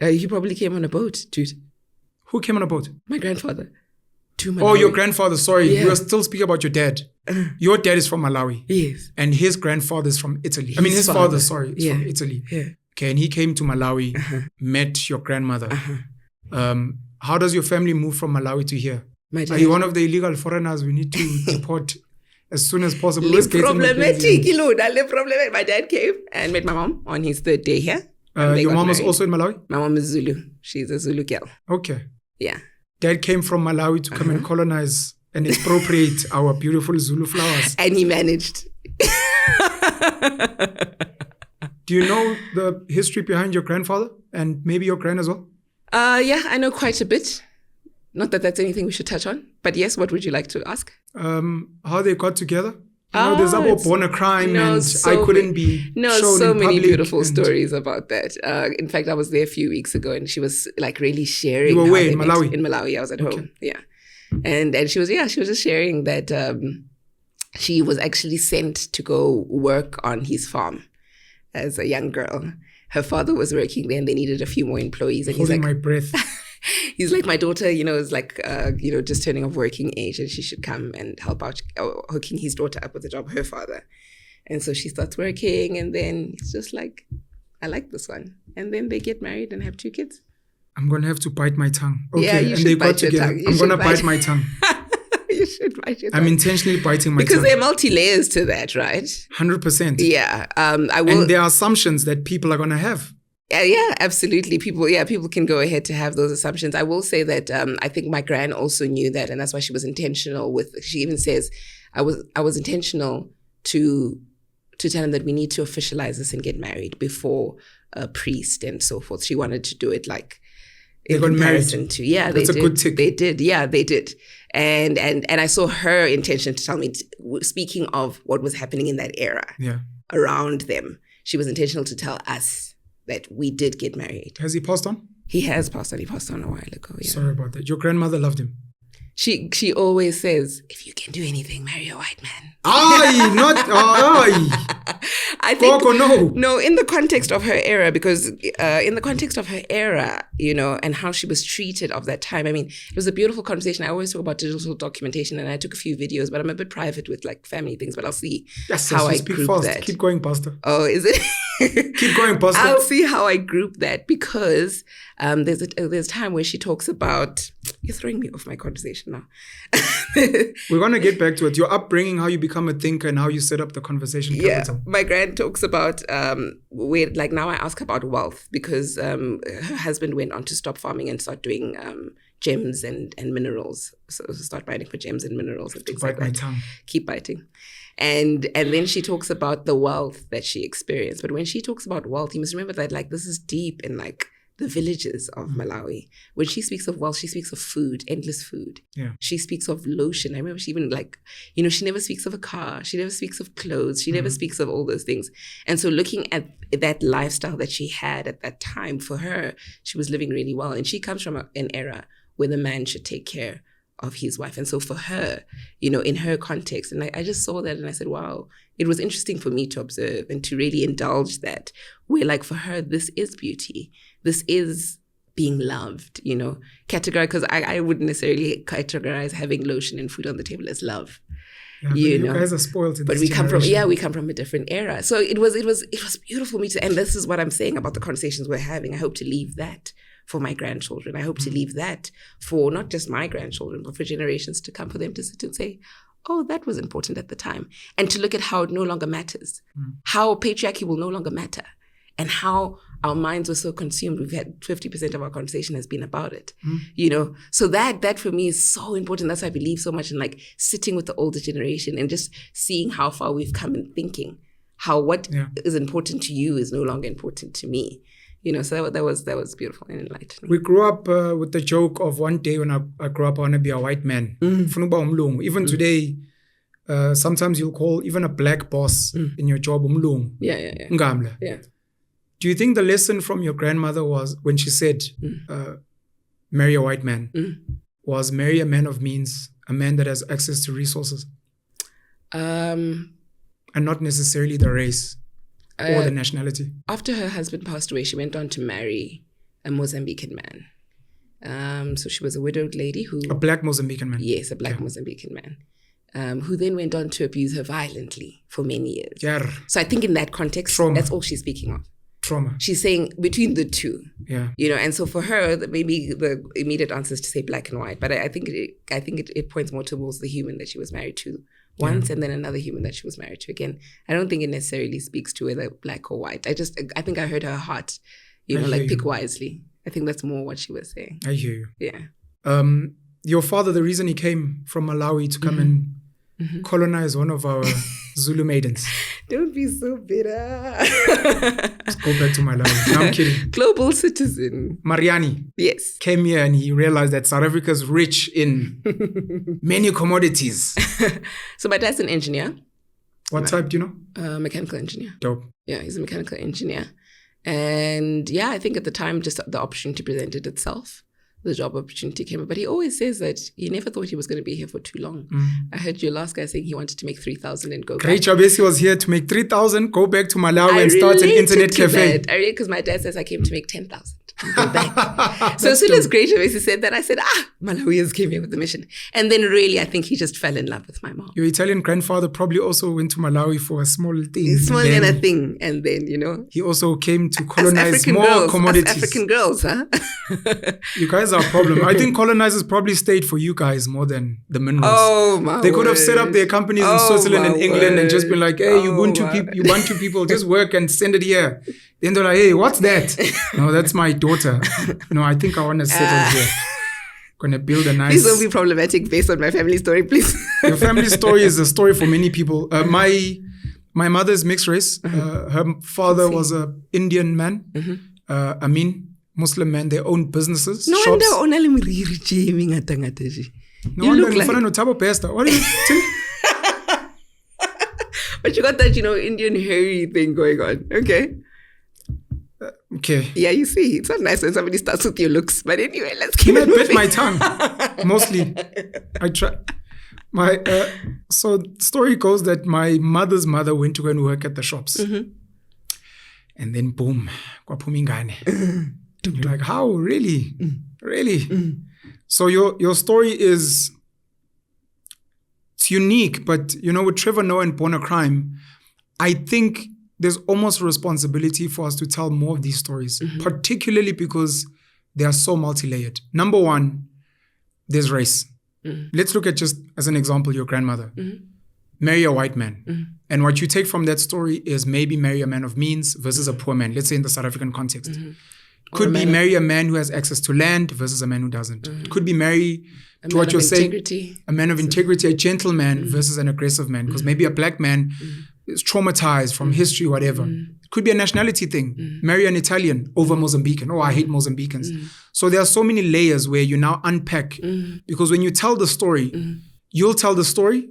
He probably came on a boat, dude. Who came on a boat? My grandfather. To Malawi. Oh, your grandfather. Sorry, we were still speaking about your dad. Your dad is from Malawi. Yes. And his grandfather is from Italy. His father, is from Italy. Yeah. Okay, and he came to Malawi, met your grandmother. How does your family move from Malawi to here? Are you one of the illegal foreigners we need to deport as soon as possible? Problematic. My dad came and met my mom on his 3rd day here. Your mom was also in Malawi? My mom is Zulu. She's a Zulu girl. Okay. Yeah. Dad came from Malawi to come and colonize and expropriate our beautiful Zulu flowers. And he managed. Do you know the history behind your grandfather and maybe your gran as well? Yeah, I know quite a bit. Not that that's anything we should touch on. But yes, what would you like to ask? How they got together? There's about born a crime and I couldn't be shown so in many public beautiful stories about that. In fact, I was there a few weeks ago and she was like really sharing. You were where, in Malawi? In Malawi, I was at home. Yeah. And she was just sharing that she was actually sent to go work on his farm as a young girl. Her father was working there and they needed a few more employees. And Holding my breath. He's like, my daughter, is like, just turning of working age and she should come and help out, hooking his daughter up with a job, her father. And so she starts working and then it's just like, I like this one. And then they get married and have 2 kids. I'm going to have to bite my tongue. Okay, yeah, you and they got together. I'm going to bite my tongue. You should bite your tongue. I'm intentionally biting my tongue. Because there are multi-layers to that, right? 100%. Yeah. I will. And there are assumptions that people are going to have. Yeah, absolutely. People can go ahead to have those assumptions. I will say that I think my gran also knew that, and that's why she was intentional with. She even says, "I was intentional to tell him that we need to officialize this and get married before a priest and so forth." She wanted to do it like they got married. That's a good tick. They did. Yeah, they did. And I saw her intention to tell me. Speaking of what was happening in that era, around them, she was intentional to tell us that we did get married. Has he passed on? He has passed on. He passed on a while ago. Yeah. Sorry about that. Your grandmother loved him. She always says, if you can do anything, marry a white man. I think no, in the context of her era, because in the context of her era, and how she was treated of that time. I mean, it was a beautiful conversation. I always talk about digital documentation, and I took a few videos, but I'm a bit private with like family things. But I'll see how I group fast. that. Keep going, Pastor. Oh, is it? Keep going, Pastor. I'll see how I group that because there's a time where she talks about. You're throwing me off my conversation now. We're going to get back to it. Your upbringing, how you become a thinker and how you set up the conversation capital. My grand talks about where, like now I ask about wealth because her husband went on to stop farming and start doing gems and minerals. So start writing for gems and minerals and things like that. Keep biting. And then she talks about the wealth that she experienced. But when she talks about wealth, you must remember that like this is deep in like the villages of Malawi. When she speaks of wealth, she speaks of food, endless food. Yeah. She speaks of lotion. I remember she even she never speaks of a car. She never speaks of clothes. She never speaks of all those things. And so looking at that lifestyle that she had at that time, for her, she was living really well. And she comes from an era where the man should take care of his wife. And so for her, in her context, and I just saw that and I said, wow, it was interesting for me to observe and to really indulge that, where for her, this is beauty. This is being loved, categorize, because I wouldn't necessarily categorize having lotion and food on the table as love. Yeah, you guys are spoiled in but this we generation. come from a different era. So it was beautiful for me to, and this is what I'm saying about the conversations we're having. I hope to leave that for my grandchildren. I hope to leave that for not just my grandchildren, but for generations to come, for them to sit and say, oh, that was important at the time. And to look at how it no longer matters, how patriarchy will no longer matter, and how our minds were so consumed. We've had 50% of our conversation has been about it, So that for me is so important. That's why I believe so much in sitting with the older generation and just seeing how far we've come in thinking, how what is important to you is no longer important to me. So that was beautiful and enlightening. We grew up with the joke of one day when I grew up, I want to be a white man. Even today, sometimes you'll call even a black boss in your job umlungu. Yeah. Do you think the lesson from your grandmother was when she said, marry a white man, was marry a man of means, a man that has access to resources? And not necessarily the race or the nationality. After her husband passed away, she went on to marry a Mozambican man. So she was a widowed lady a black Mozambican man. Yes, a black Mozambican man. Who then went on to abuse her violently for many years. Yeah. So I think in that context, that's all she's speaking of. Trauma. She's saying between the two. Yeah. And so for her, maybe the immediate answer is to say black and white. But I think it points more towards the human that she was married to once, and then another human that she was married to again. I don't think it necessarily speaks to whether black or white. I think I heard her heart, pick wisely. I think that's more what she was saying. I hear you. Yeah. Your father, the reason he came from Malawi to come and colonize one of our Zulu maidens. Don't be so bitter. Let's go back to Malawi. No, I'm kidding. Global citizen. Mariani. Yes. Came here and he realized that South Africa is rich in many commodities. So my dad's an engineer. What type do you know? Mechanical engineer. Dope. Yeah, he's a mechanical engineer. And I think at the time just the opportunity presented itself. The job opportunity came up. But he always says that he never thought he was going to be here for too long. I heard your last guy saying he wanted to make 3,000 and go back. Great Chabesi was here to make 3,000, go back to Malawi and start an internet cafe. I relate because my dad says I came to make 10,000 and go back. So as soon as Great Chabesi said that, I said, Malawians came here with the mission. And then really, I think he just fell in love with my mom. Your Italian grandfather probably also went to Malawi for a small thing. And then, he also came to colonize more commodities. African girls, huh? You guys are a problem. I think colonizers probably stayed for you guys more than the minerals. Oh, my They could have set up their companies in Switzerland and England and just been like, hey, you Ubuntu people, just work and send it here. Then they're like, hey, what's that? No, that's my daughter. No, I think I want to settle here. Gonna build a nice... Please don't be problematic based on my family story, please. Your family story is a story for many people. My mother's mixed race. Her father was an Indian man. Muslim man. They owned businesses, shops. No wonder you look like... What do you think? But you got that, Indian hairy thing going on. Okay. Okay. Yeah, you see, it's not nice when somebody starts with your looks. But anyway, let's keep it moving. I bit my tongue. Mostly. I try. So the story goes that my mother's mother went to go and work at the shops. And then boom. You're like, how? Really? Really? So your story is... It's unique, but with Trevor Noah and Born a Crime, I think there's almost a responsibility for us to tell more of these stories, particularly because they are so multi-layered. Number one, there's race. Let's look at, just as an example, your grandmother. Marry a white man. And what you take from that story is maybe marry a man of means versus a poor man, let's say in the South African context. Could be marry a man who has access to land versus a man who doesn't. Could be marry, to what you're saying, a man of integrity, a gentleman versus an aggressive man. Because maybe a black man is traumatized from history, whatever. It could be a nationality thing. Marry an Italian over Mozambican. Oh, I hate Mozambicans. So there are so many layers where you now unpack. Because when you tell the story, you'll tell the story,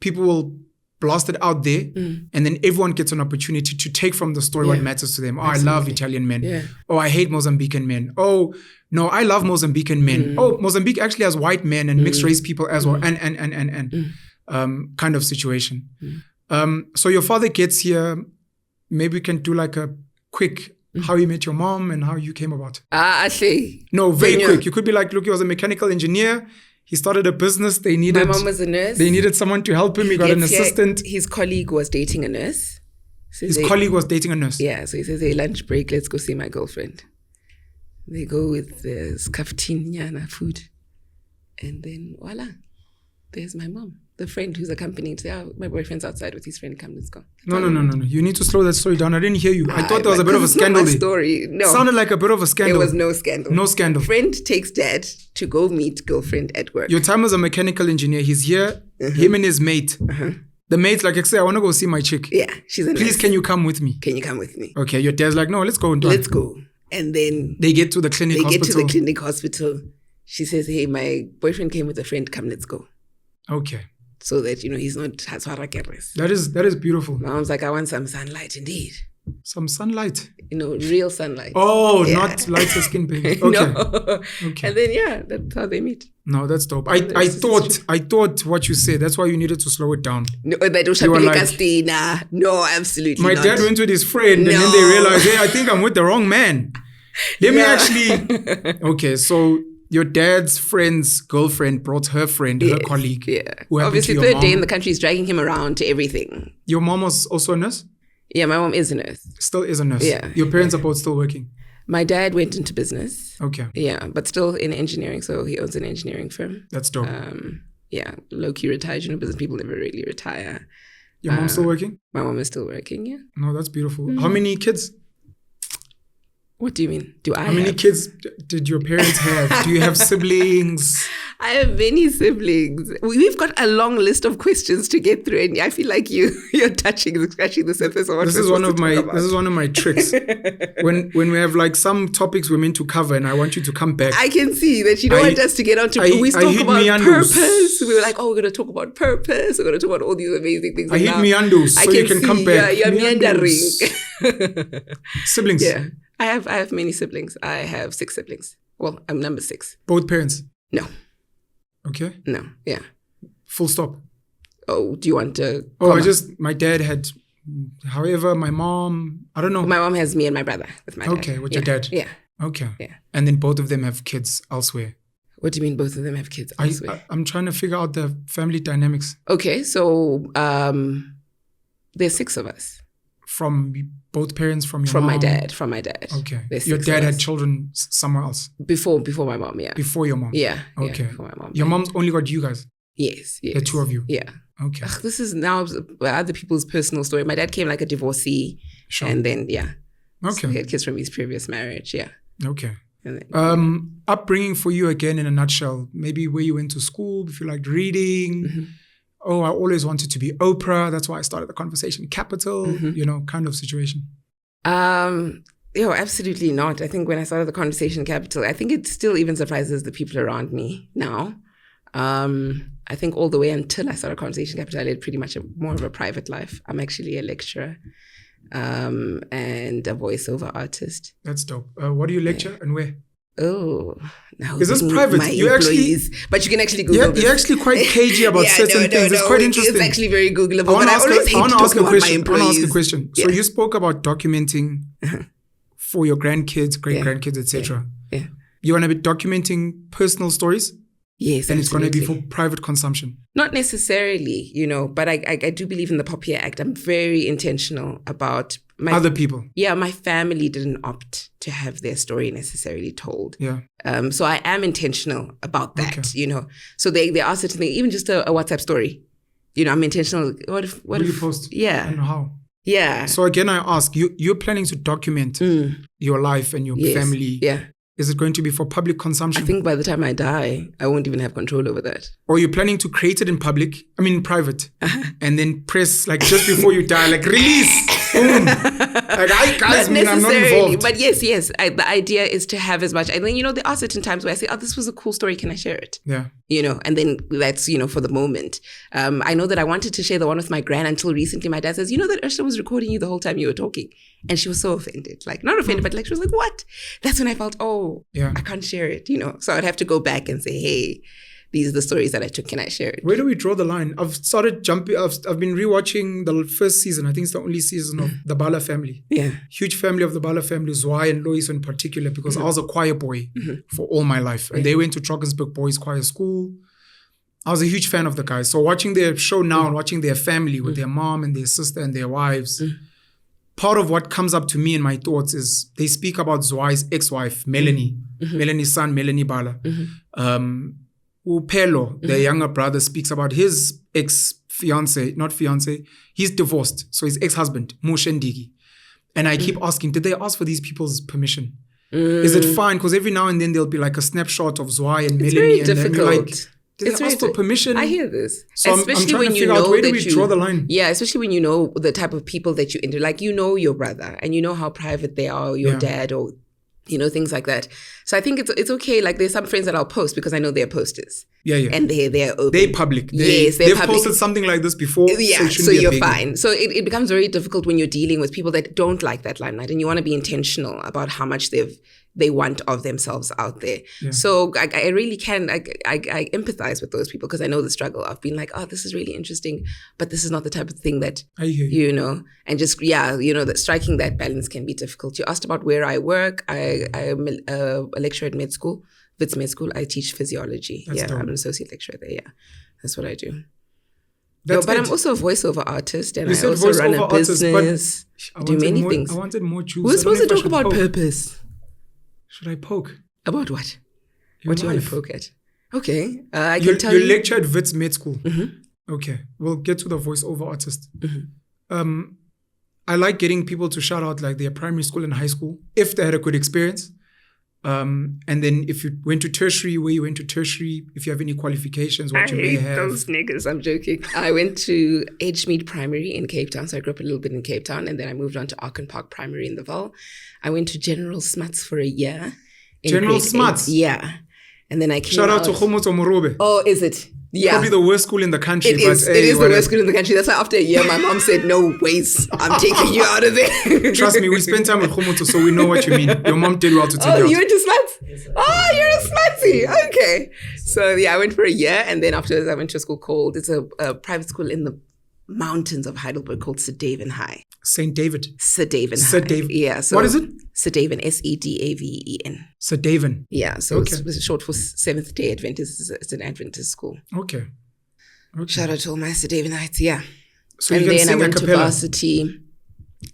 people will blast it out there, and then everyone gets an opportunity to take from the story what matters to them. Oh, absolutely. I love Italian men. Yeah. Oh, I hate Mozambican men. Oh, no, I love Mozambican men. Oh, Mozambique actually has white men and mixed race people as well, and kind of situation. So your father gets here. Maybe we can do like a quick how you met your mom and how you came about. I see. No, very quick. You could be like, look, he was a mechanical engineer. He started a business. They needed. My mom was a nurse. They needed someone to help him. He got an assistant. His colleague was dating a nurse. So his colleague was dating a nurse. Yeah. So he says, "Hey, lunch break. Let's go see my girlfriend." They go with the skaftin food, and then voila, there's my mom, the friend who's accompanying. Say, "Oh, my boyfriend's outside with his friend. Come, let's go." No. You need to slow that story down. I didn't hear you. I thought there was a bit of a scandal. Not my story. No, it sounded like a bit of a scandal. There was no scandal. No scandal. Friend takes dad to go meet girlfriend at work. Your time as a mechanical engineer. He's here. Him and his mate. The mate's like, I want to go see my chick. Yeah, she's a nurse. Please, can you come with me? Can you come with me? Okay. Your dad's like, no, let's go. Let's go. And then they get to the clinic hospital. She says, hey, my boyfriend came with a friend. Come, let's go. Okay. So that, he's not Haswarakeres. That is beautiful. My mom's like, I want some sunlight indeed. Some sunlight? Real sunlight. Oh, yeah. Not lighter skin baby. Okay. No. Okay. And then, that's how they meet. No, that's dope. I thought what you said, that's why you needed to slow it down. No, like, no, absolutely not. My dad went with his friend and then they realized, hey, I think I'm with the wrong man. Let me actually... Okay, so your dad's friend's girlfriend brought her friend, her colleague. Yeah. Obviously, third day in the country is dragging him around to everything. Your mom was also a nurse? Yeah, my mom is a nurse. Still is a nurse? Yeah. Your parents are both still working? My dad went into business. Okay. Yeah, but still in engineering, so he owns an engineering firm. That's dope. Yeah, low-key retired. Business people never really retire. Your mom's still working? My mom is still working, yeah. No, that's beautiful. How many kids? What do you mean? How many kids did your parents have? Do you have siblings? I have many siblings. We've got a long list of questions to get through, and I feel like you're scratching the surface of what this is one of my tricks. when we have like some topics we're meant to cover, and I want you to come back. I can see that you don't want us to get onto. We talk about purpose. We were like, we're going to talk about purpose. We're going to talk about all these amazing things. I hit meanders, so you can come back. Yeah, you're meandering. Siblings. Yeah. I have many siblings. I have 6 siblings. Well, I'm number 6. Both parents? No. Okay. No. Yeah. Full stop. Oh, do you want to? My dad had. However, my mom. I don't know. My mom has me and my brother with my dad. Okay, with your dad. Yeah. Okay. Yeah. And then both of them have kids elsewhere. What do you mean both of them have kids elsewhere? I'm trying to figure out the family dynamics. Okay, so there's 6 of us. From both parents, from your mom? From my dad. Okay. Your dad had children somewhere else? Before my mom, yeah. Before your mom? Yeah. Okay. Before my mom. Your mom's only got you guys? Yes. The 2 of you? Yeah. Okay. This is now other people's personal story. My dad came like a divorcee. Sure. And then, yeah. Okay. So he had kids from his previous marriage, yeah. Okay. And then, upbringing for you again in a nutshell. Maybe where you went to school, if you liked reading. Mm-hmm. Oh, I always wanted to be Oprah. That's why I started the conversation capital, kind of situation. Absolutely not. I think when I started the conversation capital, I think it still even surprises the people around me now. I think all the way until I started conversation capital, I led pretty much more of a private life. I'm actually a lecturer and a voiceover artist. That's dope. What do you lecture and where? Oh, now is this private? But you can actually Google this. You're actually quite cagey about certain things. It's quite interesting. It's actually very Googleable. I want to ask a question. Yeah. So you spoke about documenting for your grandkids, great-grandkids, etc. Yeah. You want to be documenting personal stories? Yes, and absolutely. It's going to be for private consumption? Not necessarily, but I do believe in the Pop Here Act. I'm very intentional about other people. Yeah, my family didn't opt to have their story necessarily told. Yeah. So I am intentional about that, So they are certain things, even just a WhatsApp story. I'm intentional. What if you post? Yeah. And how? Yeah. So again, I ask, you're planning to document your life and your family. Yeah. Is it going to be for public consumption? I think by the time I die, I won't even have control over that. Or you're planning to create it in private, and then press like just before you die, like release, boom. Like I'm not involved. But yes, the idea is to have as much. And then there are certain times where I say, "Oh, this was a cool story. Can I share it?" Yeah. And then that's for the moment. I know that I wanted to share the one with my gran until recently. My dad says, that Ursula was recording you the whole time you were talking, and she was so offended. Like not offended, but like she was like, "What?" That's when I felt, I can't share it. So I'd have to go back and say, "Hey, these are the stories that I took. Can I share it?" Where do we draw the line? I've started jumping. I've been rewatching the first season. I think it's the only season of the Bala family. Yeah. Huge family of the Bala family, Zwei and Lois in particular, because I was a choir boy for all my life. And they went to Drakensberg Boys Choir School. I was a huge fan of the guys. So watching their show now and watching their family with their mom and their sister and their wives, part of what comes up to me in my thoughts is they speak about Zwai's ex-wife, Melanie, Melanie's son, Melanie Bala. Upelo, the younger brother, speaks about his not fiance, he's divorced. So his ex-husband, Moshe Ndigi. And I keep asking, did they ask for these people's permission? Is it fine? Because every now and then there'll be like a snapshot of Zwei and Melanie. Very difficult. Then you're like, did they ask for permission? I hear this. So especially I'm trying to figure out where do we draw the line? Yeah, especially when you know the type of people that you enter. Like your brother and you know how private they are, or your dad, or things like that. So I think it's okay. Like there's some friends that I'll post because I know they're posters. Yeah. And they're open. They're public. They've posted something like this before. Yeah, so you're fine. So it becomes very difficult when you're dealing with people that don't like that limelight, and you want to be intentional about how much they want of themselves out there. Yeah. So I really can, I empathize with those people because I know the struggle of being like, oh, this is really interesting, but this is not the type of thing that, I hear you. And just, that striking that balance can be difficult. You asked about where I work. I am a lecturer at med school, Wits Med School. I teach physiology. That's dope. I'm an associate lecturer there. Yeah, that's what I do. But I'm also a voiceover artist, and I also run a business. I do many things. I wanted more juice. We're supposed to talk about purpose. Should I poke? About what? What do you want to poke at? Okay. I can tell you. You lecture at Wits Med School. Okay. We'll get to the voiceover artist. I like getting people to shout out like their primary school and high school, if they had a good experience. And then if you went to tertiary, where you went to tertiary, if you have any qualifications, what you may have. I hate those niggas, I'm joking. I went to Edgemead Primary in Cape Town, so I grew up a little bit in Cape Town, and then I moved on to Arken Park Primary in the Val. I went to General Smuts for a year. General Smuts? Yeah. And then I came Shout out to Khomotso Morobe. Oh, is it? Yeah. Probably the worst school in the country. It is the worst school in the country. That's why after a year, my mom said, no ways, I'm taking you out of there. Trust me, we spent time with Khomotso, so we know what you mean. Your mom did well to take you out. You went to Smuts? Oh, you're a Smutsy. Okay. So yeah, I went for a year, and then afterwards I went to a school called, it's a private school in the mountains of Heidelberg called Sedaven High. St. David. Sedaven High. Sedaven. Yeah. So what is it? Sedaven, Sedaven. Sedaven. Yeah. So it's short for Seventh Day Adventist. It's an Adventist school. Okay. Shout out to all my Sedavenites. Yeah. So and you can then sing I went a to cappella. Varsity.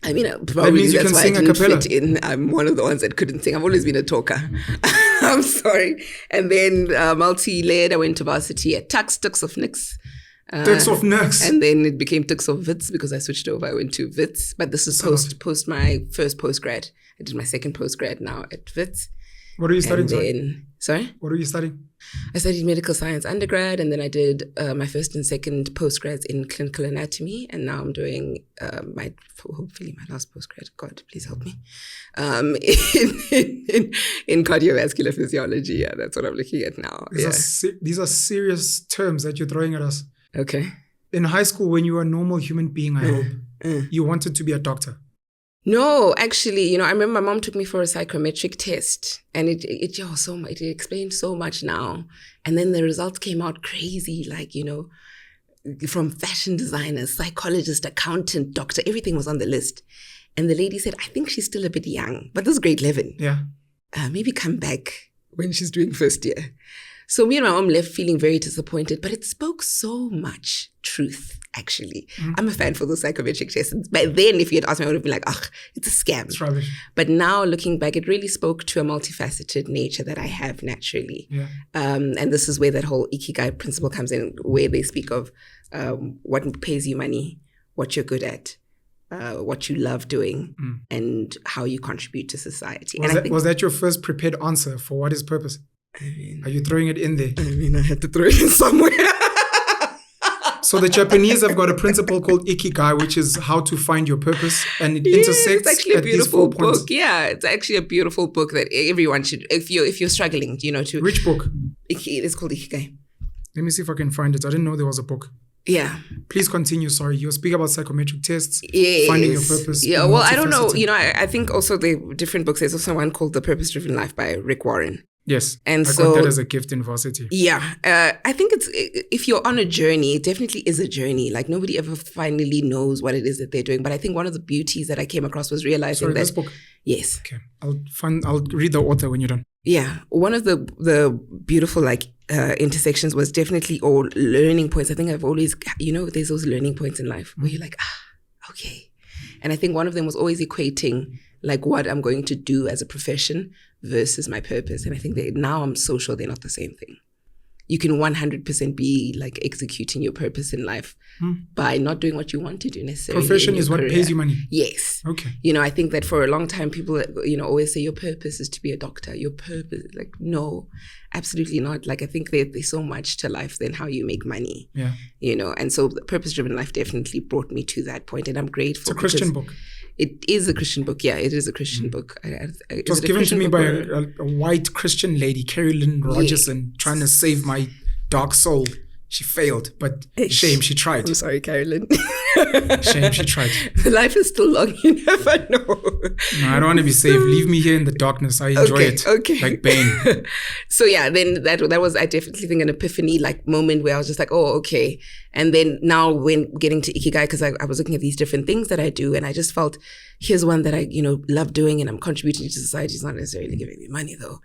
I mean, probably that's why I didn't fit in. I'm one of the ones that couldn't sing. I've always been a talker. I'm sorry. And then multi-layered, I went to Varsity at Tux of Nix. Tux of Nix. And then it became Tux of Wits because I switched over. I went to Wits. But this is post my first postgrad. I did my second postgrad now at Wits. What are you studying? Sorry? What are you studying? I studied medical science undergrad, and then I did my first and second postgrads in clinical anatomy, and now I'm doing hopefully my last postgrad. God, please help me. In cardiovascular physiology. Yeah, that's what I'm looking at now. These are serious terms that you're throwing at us. Okay. In high school, when you were a normal human being, I hope, you wanted to be a doctor. No, actually, I remember my mom took me for a psychometric test, and it explained so much now. And then the results came out crazy, like, from fashion designers, psychologist, accountant, doctor, everything was on the list. And the lady said, I think she's still a bit young, but this is grade 11. Yeah. Maybe come back when she's doing first year. So me and my mom left feeling very disappointed, but it spoke so much truth, actually. Mm-hmm. I'm a fan for those psychometric tests. But then if you had asked me, I would have been like, it's a scam. It's rubbish. But now looking back, it really spoke to a multifaceted nature that I have naturally. Yeah. And this is where that whole Ikigai principle comes in, where they speak of what pays you money, what you're good at, what you love doing and how you contribute to society. Was that your first prepared answer for what is purpose? Are you throwing it in there? I had to throw it in somewhere. So the Japanese have got a principle called ikigai, which is how to find your purpose, and it intersects. It's actually a beautiful book. Points. Yeah, it's actually a beautiful book that everyone should. If you're struggling, to. Which book? It's called Ikigai. Let me see if I can find it. I didn't know there was a book. Yeah. Please continue. Sorry, you speak about psychometric tests, yes. finding your purpose. Yeah. Well, I don't know. I think also the different books. There's also one called The Purpose-Driven Life by Rick Warren. Yes, and I got that as a gift in varsity. Yeah, I think if you're on a journey, it definitely is a journey. Like nobody ever finally knows what it is that they're doing. But I think one of the beauties that I came across was realizing that this book. Yes. Okay, I'll read the author when you're done. Yeah, one of the beautiful intersections was definitely all learning points. I think I've always there's those learning points in life where you're like okay, and I think one of them was always equating like what I'm going to do as a profession versus my purpose. And I think that now I'm so sure they're not the same thing. You can 100% be like executing your purpose in life by not doing what you want to do necessarily. Profession is what pays you money. Yes. Okay. I think that for a long time people, always say your purpose is to be a doctor. Your purpose, like, no, absolutely not. Like, I think there's so much to life than how you make money. Yeah. And so the Purpose-Driven Life definitely brought me to that point, and I'm grateful. It's a Christian book. It is a Christian book. Yeah, it is a Christian book. It was given to me by a white Christian lady, Carrie Lynn Rogerson, trying to save my dark soul. She failed, but shame, she tried. I'm sorry, Carolyn. Shame, she tried. Life is still long, you never know. No, I don't want to be saved. Leave me here in the darkness. I enjoy it. Okay. Like Bane. So yeah, then that was, I definitely think, an epiphany moment where I was just like, oh, okay. And then now when getting to Ikigai, because I was looking at these different things that I do, and I just felt, here's one that I, love doing and I'm contributing to society. It's not necessarily giving me money though.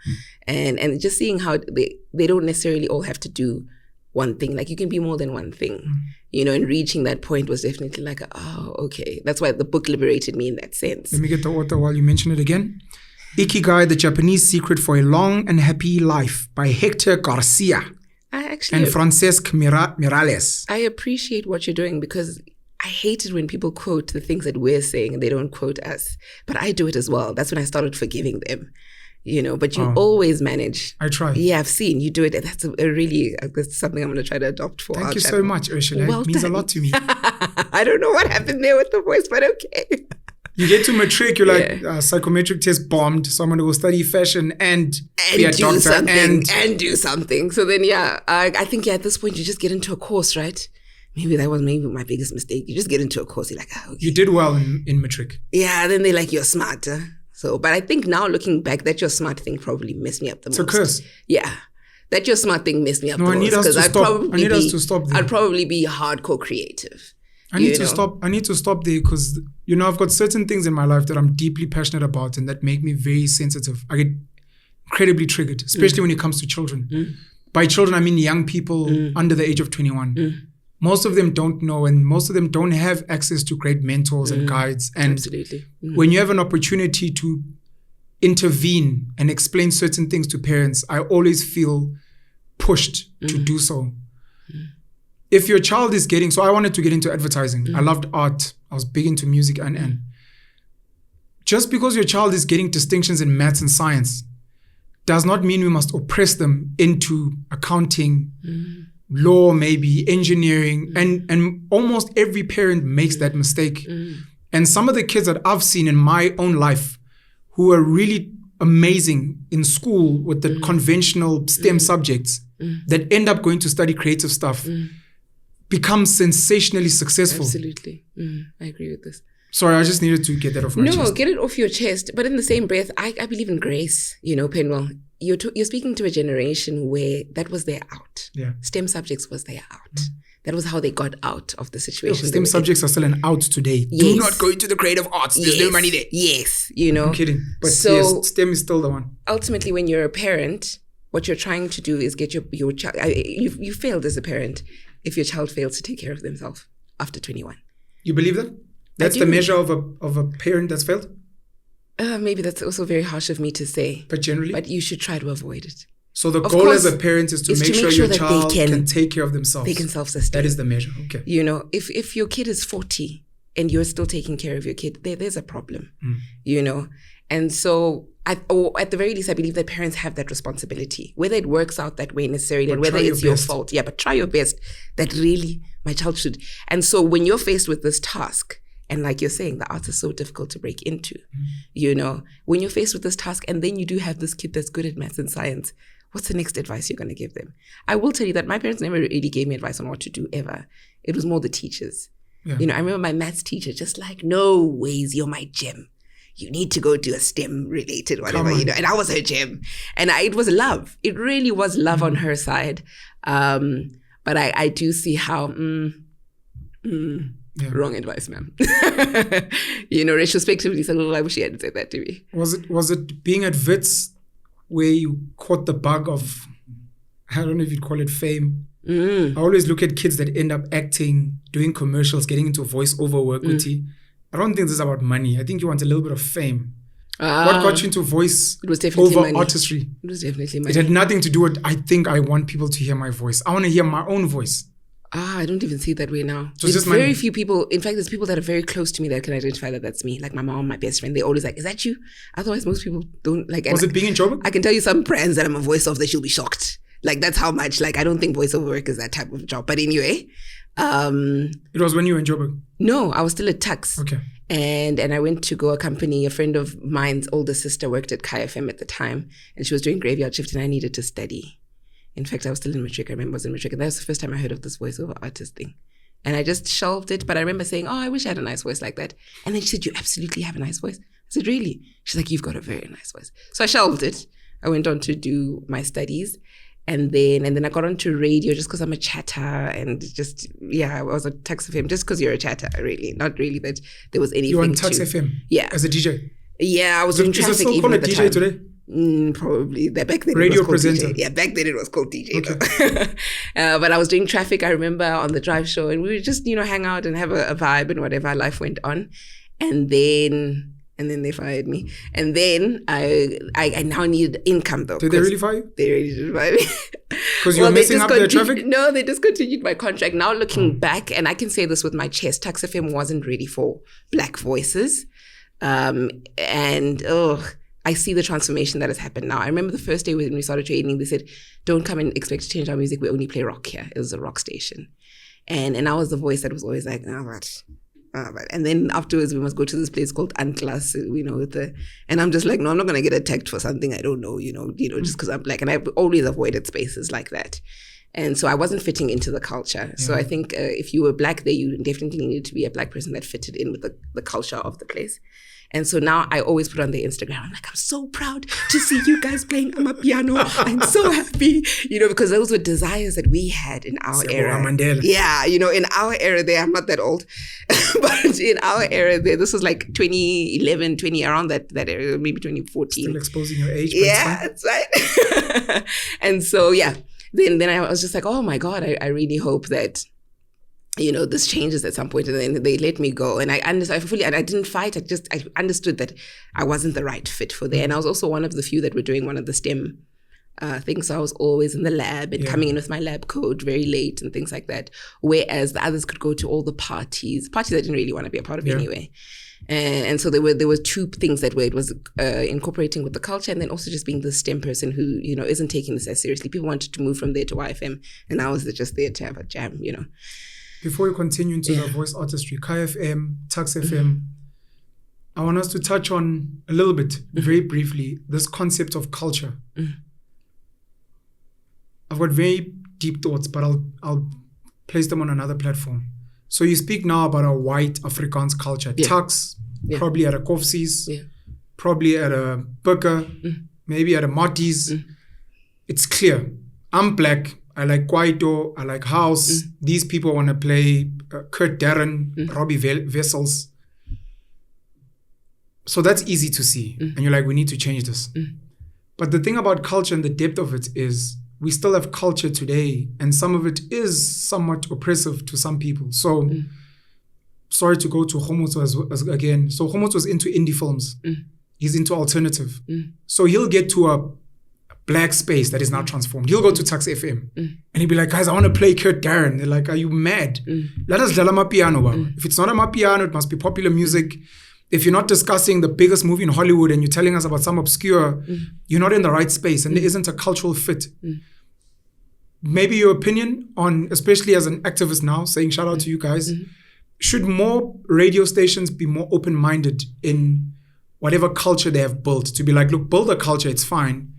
And just seeing how they don't necessarily all have to do one thing. Like, you can be more than one thing, and reaching that point was definitely like, oh, okay. That's why the book liberated me in that sense. Let me get the author while you mention it again. Ikigai, The Japanese Secret for a Long and Happy Life by Hector Garcia and Francesc Miralles. I appreciate what you're doing, because I hate it when people quote the things that we're saying and they don't quote us. But I do it as well. That's when I started forgiving them. But you always manage. I try. Yeah, I've seen you do it. That's that's something I'm going to try to adopt for Thank you so much, Ursula. It means a lot to me. I don't know what happened there with the voice, but okay. You get to matric, you're like, psychometric test bombed, so I'm going to go study fashion and be a doctor and do something. So then, I think at this point you just get into a course, right? Maybe that was my biggest mistake. You just get into a course, you're like, okay. You did well in matric. Yeah, then they're like, you're smart. So, but I think now looking back, that your smart thing probably messed me up the most. It's a curse. Yeah. That your smart thing messed me up the most. I need us to stop there. I'd probably be hardcore creative. I need to stop there because, I've got certain things in my life that I'm deeply passionate about and that make me very sensitive. I get incredibly triggered, especially when it comes to children. By children, I mean young people under the age of 21. Most of them don't know, and most of them don't have access to great mentors and guides. And absolutely. When you have an opportunity to intervene and explain certain things to parents, I always feel pushed to do so. If your child is so I wanted to get into advertising. I loved art. I was big into music and just because your child is getting distinctions in maths and science does not mean we must oppress them into accounting, law, maybe engineering, and almost every parent makes that mistake. And some of the kids that I've seen in my own life who are really amazing in school with the conventional STEM subjects that end up going to study creative stuff become sensationally successful. Absolutely. I agree with this. Sorry, I just needed to get that off my chest. No, get it off your chest. But in the same breath, I believe in grace, Penuel. You're speaking to a generation where that was their out. Yeah. STEM subjects was their out. That was how they got out of the situation. STEM subjects are still an out today. Yes. Do not go into the creative arts. There's no money there. Yes, I'm kidding. But so, yes, STEM is still the one. Ultimately, when you're a parent, what you're trying to do is get your child. You failed as a parent if your child fails to take care of themselves after 21. You believe that? That's the measure of a parent that's failed? Maybe that's also very harsh of me to say. But generally? But you should try to avoid it. So the goal as a parent is to make sure your child can take care of themselves. They can self-sustain. That is the measure. Okay. If your kid is 40 and you're still taking care of your kid, there's a problem, you know? And so, or at the very least, I believe that parents have that responsibility, whether it works out that way necessarily, and whether it's your fault. Yeah, but try your best. That really, my child should. And so when you're faced with this task, and like you're saying, the art is so difficult to break into, you know, when you're faced with this task and then you do have this kid that's good at maths and science, what's the next advice you're going to give them? I will tell you that my parents never really gave me advice on what to do ever. It was more the teachers. Yeah. You know, I remember my maths teacher just like, no ways, you're my gem. You need to go do a STEM related whatever, you know. And I was her gem. And it was love. It really was love on her side. But I do see how, wrong advice, ma'am. You know, retrospectively, so I wish she hadn't said that to me. Was it being at Wits where you caught the bug of, I don't know if you'd call it fame? I always look at kids that end up acting, doing commercials, getting into voiceover work with you. I don't think this is about money. I think you want a little bit of fame. What got you into voice it was definitely over money. Artistry? It was definitely money. It had nothing to do with, I think I want people to hear my voice. I want to hear my own voice. I don't even see it that way now. So there's very few people. In fact, there's people that are very close to me that can identify that that's me. Like my mom, my best friend. They're always like, is that you? Otherwise, most people don't like. Was it being in Joburg? I can tell you some brands that I'm a voice of that she'll be shocked. Like that's how much, like I don't think voiceover work is that type of job. But anyway. It was when you were in Joburg? No, I was still at Tux. Okay. And I went to go accompany a friend of mine's older sister worked at KFM at the time. And she was doing graveyard shift and I needed to study. In fact, I was still in matric. I remember I was in matric. And that was the first time I heard of this voiceover artist thing. And I just shelved it. But I remember saying, I wish I had a nice voice like that. And then she said, you absolutely have a nice voice. I said, really? She's like, you've got a very nice voice. So I shelved it. I went on to do my studies. And then I got onto radio just because I'm a chatter and just, I was on Tux FM just because you're a chatter, really. Not really that there was anything. You were on Tux FM? Yeah. As a DJ? Yeah, I was doing traffic. Is it still called a DJ today? Probably. Back then radio it was called presenter. DJ. Yeah, back then it was called DJ. Okay. But I was doing traffic, I remember, on the drive show. And we would just, hang out and have a vibe and whatever. Life went on. And then they fired me. And then I now needed income though. Did they really fire you? They really did fire me. Because you were messing up their traffic? No, they discontinued my contract. Now looking back, and I can say this with my chest, Tux FM wasn't ready for black voices. I see the transformation that has happened now. I remember the first day when we started training, they said, don't come and expect to change our music. We only play rock here. It was a rock station. And I was the voice that was always like, and then afterwards we must go to this place called Unclass, and I'm just like, no, I'm not going to get attacked for something I don't know, just because I'm black. And I've always avoided spaces like that. And so I wasn't fitting into the culture. Yeah. So I think if you were black there, you definitely needed to be a black person that fitted in with the culture of the place. And so now I always put on their Instagram, I'm like, I'm so proud to see you guys playing amapiano. I'm so happy, because those were desires that we had in our era. Mandela. Yeah, in our era there, I'm not that old, but in our era there, this was like 2011, around that era, maybe 2014. Still exposing your age. Yeah, that's right. And so, then I was just like, oh my God, I really hope that, this changes at some point. And then they let me go. And I didn't fight. I understood that I wasn't the right fit for there. And I was also one of the few that were doing one of the STEM things. So I was always in the lab and coming in with my lab coat very late and things like that. Whereas the others could go to all the parties I didn't really want to be a part of anyway. And so there were two things that were, it was incorporating with the culture and then also just being the STEM person who, isn't taking this as seriously. People wanted to move from there to YFM and I was just there to have a jam, Before you continue into the voice artistry, KFM, Tux FM, I want us to touch on a little bit, very briefly, this concept of culture. I've got very deep thoughts, but I'll place them on another platform. So you speak now about a white Afrikaans culture. Tux, probably at a Khwezi, probably at a Burger, maybe at a Marty's. It's clear. I'm black. I like Kwaito, I like house. These people want to play Kurt Darren, Robbie Vessels. So that's easy to see. And you're like, we need to change this. But the thing about culture and the depth of it is we still have culture today and some of it is somewhat oppressive to some people. So sorry to go to Khwezi again. So Khwezi was into indie films. He's into alternative. So he'll get to a black space that is now transformed. He'll go to Tax FM and he'll be like, guys, I want to play Kurt Darren. They're like, are you mad? Let us dlala amapiano. If it's not a mapiano, it must be popular music. If you're not discussing the biggest movie in Hollywood and you're telling us about some obscure, you're not in the right space and there isn't a cultural fit. Maybe your opinion on, especially as an activist now, saying shout out to you guys, should more radio stations be more open-minded in whatever culture they have built, to be like, look, build a culture, it's fine.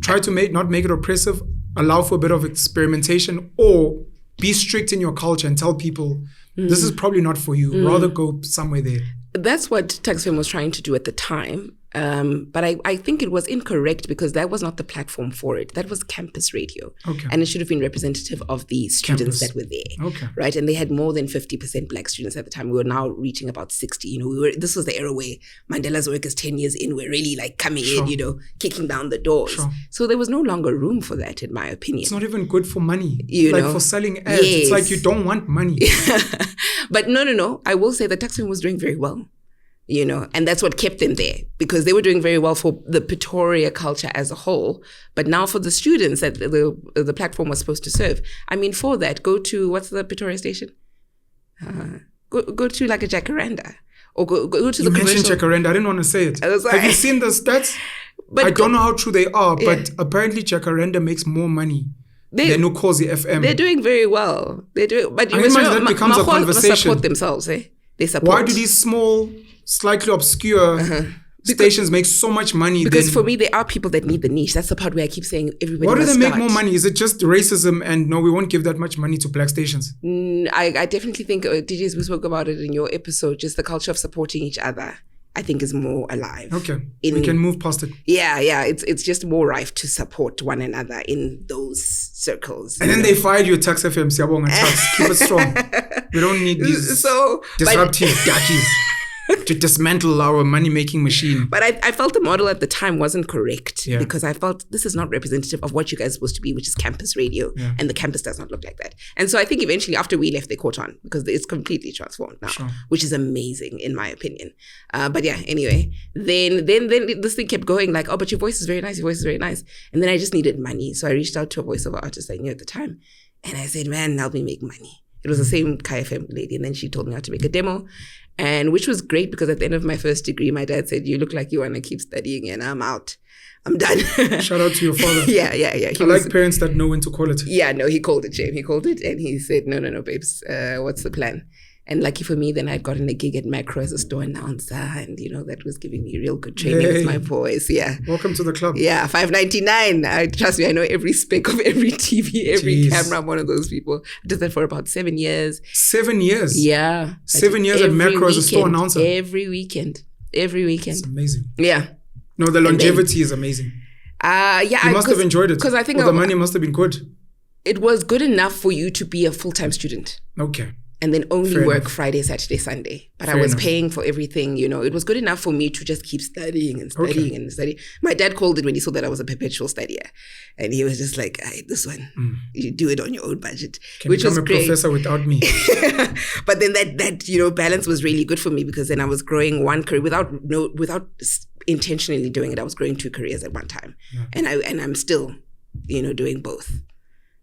Try to not make it oppressive, allow for a bit of experimentation, or be strict in your culture and tell people, this is probably not for you. Rather go somewhere there. That's what Tax FM was trying to do at the time. But I think it was incorrect because that was not the platform for it. That was campus radio. Okay. And it should have been representative of the students that were there. Okay. Right. And they had more than 50% black students at the time. We were now reaching about 60. You know, this was the era where Mandela's work is 10 years in. We're really like coming in, you know, kicking down the doors. So there was no longer room for that, in my opinion. It's not even good for money. You know? For selling ads. Yes. It's like you don't want money. But no. I will say that Tax FM was doing very well. You know, and that's what kept them there, because they were doing very well for the Pretoria culture as a whole. But now for the students that the platform was supposed to serve, I mean, for that, go to, what's the Pretoria station? Go to like a Jacaranda. Or go to the commercial. You mentioned Jacaranda. I didn't want to say it. Have you seen the stats? I don't know how true they are, but apparently Jacaranda makes more money than Khwezi FM. They're doing very well. They do, but you must that becomes a conversation. Support themselves, eh? They support. Why do these small, slightly obscure stations make so much money? Because for me, there are people that need the niche. That's the part where I keep saying everybody must start. Why do they make more money? Is it just racism and no, we won't give that much money to black stations? I definitely think, DJs, we spoke about it in your episode, just the culture of supporting each other, I think, is more alive. Okay. We can move past it. Yeah. It's just more rife to support one another in those circles. And then they fired you at Tax FM. Keep it strong. We don't need these disruptive darkies to dismantle our money-making machine. But I felt the model at the time wasn't correct because I felt this is not representative of what you guys are supposed to be, which is campus radio. Yeah. And the campus does not look like that. And so I think eventually after we left, they caught on because it's completely transformed now, which is amazing in my opinion. But yeah, anyway, then this thing kept going like, oh, but your voice is very nice. Your voice is very nice. And then I just needed money. So I reached out to a voiceover artist I knew at the time. And I said, man, help me make money. It was the same KFM lady. And then she told me how to make a demo. And which was great because at the end of my first degree, my dad said, you look like you want to keep studying and I'm out. I'm done. Shout out to your father. Yeah. I like parents that know when to call it. Yeah, no, he called it, Shane. He called it and he said, no, babes, what's the plan? And lucky for me, then I'd gotten a gig at Macro as a store announcer. And, you know, that was giving me real good training with my voice. Yeah. Welcome to the club. Yeah, $5.99. Trust me, I know every spec of every TV, every camera. I'm one of those people. I did that for about 7 years. 7 years? Yeah. 7 years at Macro as a store announcer? Every weekend. It's amazing. Yeah. No, the longevity is amazing. Yeah. You must have enjoyed it. Because I think the money must have been good. It was good enough for you to be a full-time student. Okay. And then only work Friday, Saturday, Sunday. But I was paying for everything, you know. It was good enough for me to just keep studying and studying. My dad called it when he saw that I was a perpetual studier. And he was just like, this one, you do it on your own budget. Which was great. Professor without me. But then that, you know, balance was really good for me because then I was growing one career without intentionally doing it. I was growing 2 careers at one time. Yeah. And I'm still, you know, doing both.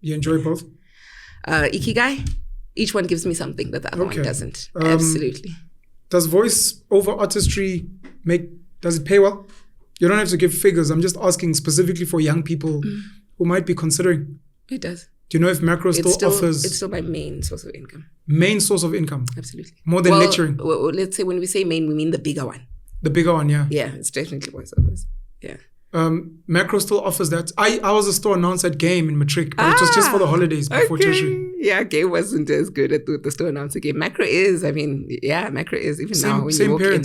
You enjoy both? Ikigai. Each one gives me something that the other one doesn't. Absolutely. Does voice over artistry does it pay well? You don't have to give figures. I'm just asking specifically for young people who might be considering. It does. Do you know if Macro still offers? It's still my main source of income. Main source of income? Absolutely. More than lecturing? Well, let's say when we say main, we mean the bigger one. The bigger one, yeah. Yeah, it's definitely voiceovers. Yeah. Macro still offers that. I was a store announcer at Game in Matric, but it was just for the holidays before tertiary. Yeah, Game wasn't as good at the store announcer game. Macro is. I mean, yeah, Macro is. Even now, when you walk in.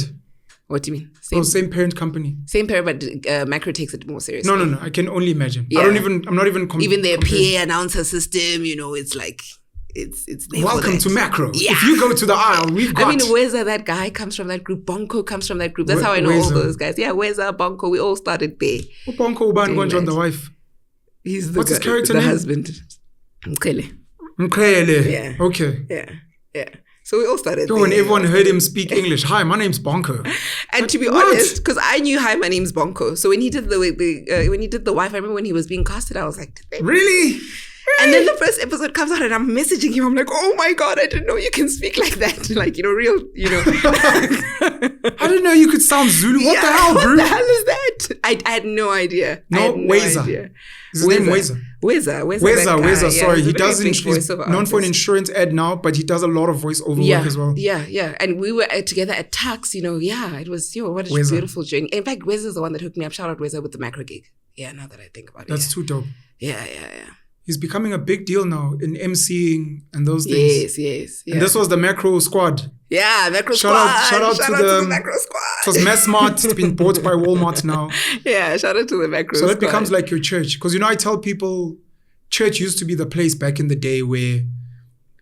What do you mean? Same parent company. Same parent, but Macro takes it more seriously. No. I can only imagine. Yeah. I'm not even. Even their PA announcer system, you know, it's like. It's welcome to Macro. Yeah. If you go to the aisle, we've got. I mean, Weza, that guy comes from that group. Bonko comes from that group. That's how I know all those guys. Yeah, Weza, Bonko, we all started there. Bonko Uban Gonjon, the wife. He's the What's his character name? The husband. Mkhele. Yeah. Okay. Yeah. So we all started when everyone heard him speak English, hi, my name's Bonko. And to be honest, because I knew, hi, my name's Bonko. So when he did the wife, I remember when he was being casted, I was like, really? And then the first episode comes out and I'm messaging him. I'm like, oh my God, I didn't know you can speak like that. Like, real. I didn't know you could sound Zulu. What the hell, bro? What the hell is that? I had no idea. Weza. Is his name Weza? Weza. Sorry, he does. He's known for an insurance ad now, but he does a lot of voiceover work as well. Yeah. And we were together at Tux. It was what a beautiful journey. In fact, Weza's the one that hooked me up. Shout out Weza with the macro gig. Yeah, now that I think about it. That's too dope. Yeah. He's becoming a big deal now in MCing and those things. Yes. And this was the macro squad. Yeah, macro squad. Shout out to the macro squad. It was Massmart. It's been bought by Walmart now. Yeah, shout out to the macro squad. So that becomes like your church. Because, I tell people, church used to be the place back in the day where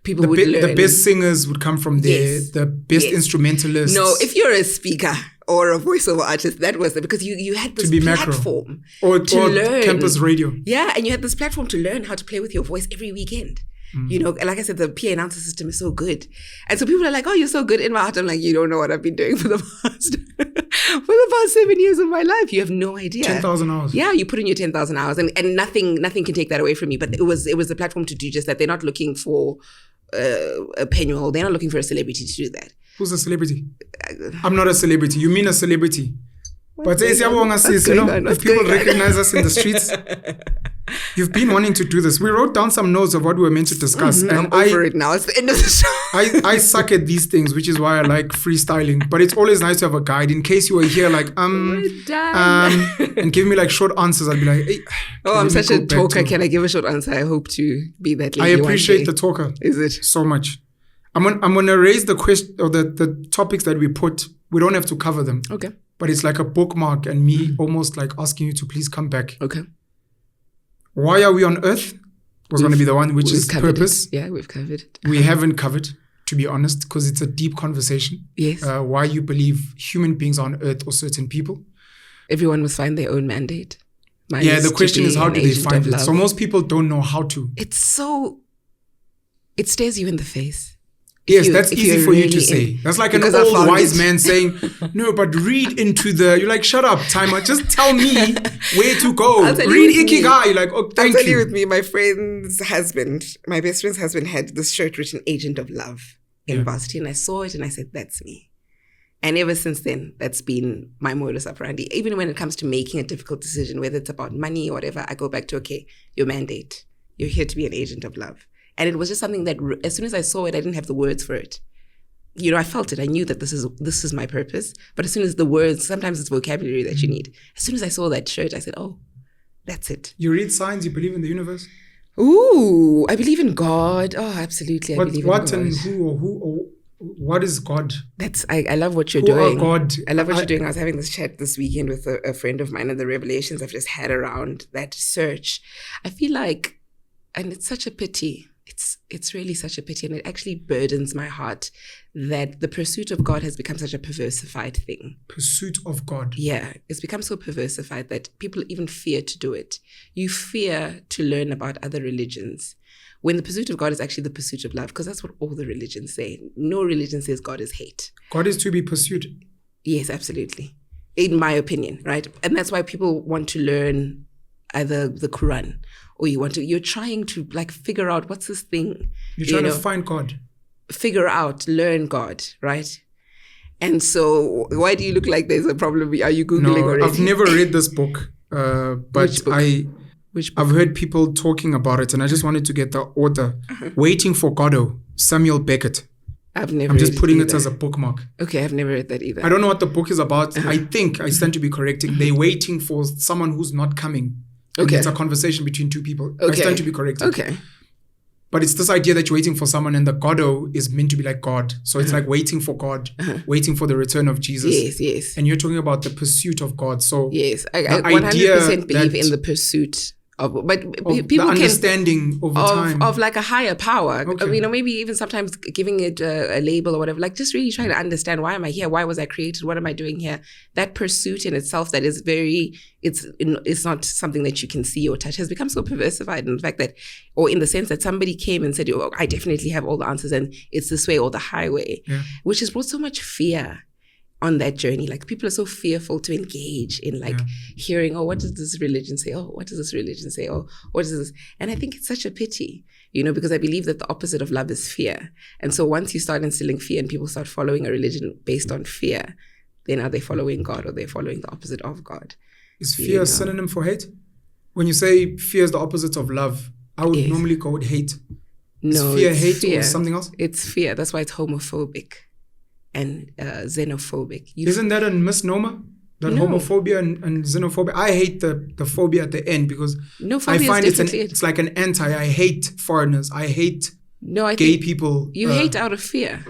people would learn. The best singers would come from there. Yes. The best instrumentalists. No, if you're a speaker or a voiceover artist, that was it, because you had this platform or learn. Campus radio. Yeah, and you had this platform to learn how to play with your voice every weekend. Like I said, the PA announcer system is so good. And so people are like, oh, you're so good. In my heart, I'm like, you don't know what I've been doing for the past 7 years of my life. You have no idea. 10,000 hours. Yeah, you put in your 10,000 hours and nothing can take that away from me. But it was a platform to do just that. They're not looking for a Penuel. They're not looking for a celebrity to do that. Who's a celebrity? I'm not a celebrity. You mean a celebrity? But if people recognize us in the streets, you've been wanting to do this. We wrote down some notes of what we were meant to discuss. And I'm over it now. It's the end of the show. I suck at these things, which is why I like freestyling. But it's always nice to have a guide in case you were here like, and give me like short answers. I'd be like, hey, I'm such a talker. Can I give a short answer? I hope to be that lady. I appreciate the talker. Is it? So much. I'm going to raise the question or the topics that we put. We don't have to cover them. Okay. But it's like a bookmark and me almost like asking you to please come back. Okay. Why are we on Earth? Was going to be the one which is purpose. Yeah, we've covered it. We haven't covered, to be honest, because it's a deep conversation. Yes. Why you believe human beings are on Earth or certain people. Everyone must find their own mandate. The question is, how do they find it? So most people don't know how to. It stares you in the face. Yes, that's easy for you to say. That's like an old wise man saying, no, but read into you're like, shut up, timer. Just tell me where to go. Read Ikigai. You're like, oh, thank you. I'll tell you with me, my best friend's husband had this shirt written Agent of Love in varsity. And I saw it and I said, that's me. And ever since then, that's been my modus operandi. Even when it comes to making a difficult decision, whether it's about money or whatever, I go back to, okay, your mandate. You're here to be an agent of love. And it was just something that as soon as I saw it, I didn't have the words for it. I felt it. I knew that this is my purpose. But as soon as the words, sometimes it's vocabulary that you need. As soon as I saw that shirt, I said, oh, that's it. You read signs, you believe in the universe? Ooh, I believe in God. Oh, absolutely. I believe in God. What and who or what is God? I love what you're doing. Who are God? I love what you're doing. I was having this chat this weekend with a friend of mine, and the revelations I've just had around that search. I feel like, and it's such a pity. It's really such a pity, and it actually burdens my heart that the pursuit of God has become such a perversified thing. Pursuit of God? Yeah, it's become so perversified that people even fear to do it. You fear to learn about other religions when the pursuit of God is actually the pursuit of love, because that's what all the religions say. No religion says God is hate. God is to be pursued. Yes, absolutely. In my opinion, right? And that's why people want to learn either the Quran or you're trying to like figure out what's this thing. You're trying to find God. Learn God, right? And so why do you look like there's a problem? Are you Googling already? I've never read this book, but Which book? I've heard people talking about it, and I just wanted to get the author. Waiting for Godot, Samuel Beckett. I'm just putting it as a bookmark. Okay, I've never read that either. I don't know what the book is about. I think I stand to be corrected. They're waiting for someone who's not coming. Okay. It's a conversation between two people. Okay. I stand to be corrected. Okay. But it's this idea that you're waiting for someone, and the Godot is meant to be like God. So it's like waiting for God, waiting for the return of Jesus. Yes. And you're talking about the pursuit of God. So yes, I 100% believe in the pursuit people understanding over time of like a higher power. Okay. Maybe even sometimes giving it a label or whatever. Like just really trying to understand, why am I here? Why was I created? What am I doing here? That pursuit in itself, that is it's not something that you can see or touch, has become so perversified in the fact that, or in the sense that somebody came and said, "Oh, I definitely have all the answers, and it's this way or the highway," which has brought so much fear on that journey. Like people are so fearful to engage in hearing, oh, what does this religion say? Oh, what does this religion say? Oh, what is this? And I think it's such a pity, because I believe that the opposite of love is fear. And so once you start instilling fear and people start following a religion based on fear, then are they following God, or they're following the opposite of God? Is fear a synonym for hate? When you say fear is the opposite of love, I would normally go with hate. No, is fear hate or something else? It's fear. That's why it's homophobic and xenophobic. Isn't that a misnomer? That homophobia and xenophobia? I hate the phobia at the end, because I find it's like an anti. I hate foreigners. I hate gay people. You hate out of fear.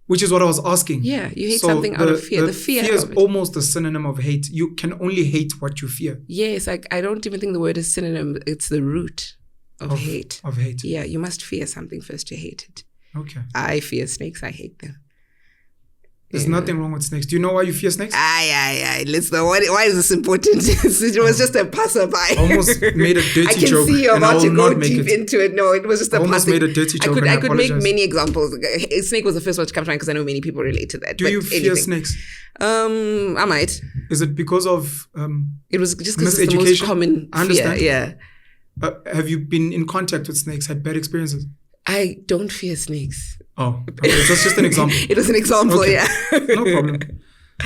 Which is what I was asking. Yeah, you hate something out of fear. The fear is almost a synonym of hate. You can only hate what you fear. Yes, I don't even think the word is synonym. It's the root of hate. Of hate. Yeah, you must fear something first to hate it. Okay. I fear snakes. I hate them. There's nothing wrong with snakes. Do you know why you fear snakes? Listen, why is this important? It was just a passerby. I almost made a dirty joke. I can see you're about to go deep into it. No, it was just a passerby. I almost made a dirty joke. I could make many examples. A snake was the first one to come to mind because I know many people relate to that. Do you fear snakes? I might. Is it because of it was just because it's the most common I understand. fear. Yeah. Have you been in contact with snakes? Had bad experiences? I don't fear snakes. Oh, okay. It was just an example. It was an example, okay. Yeah. No problem.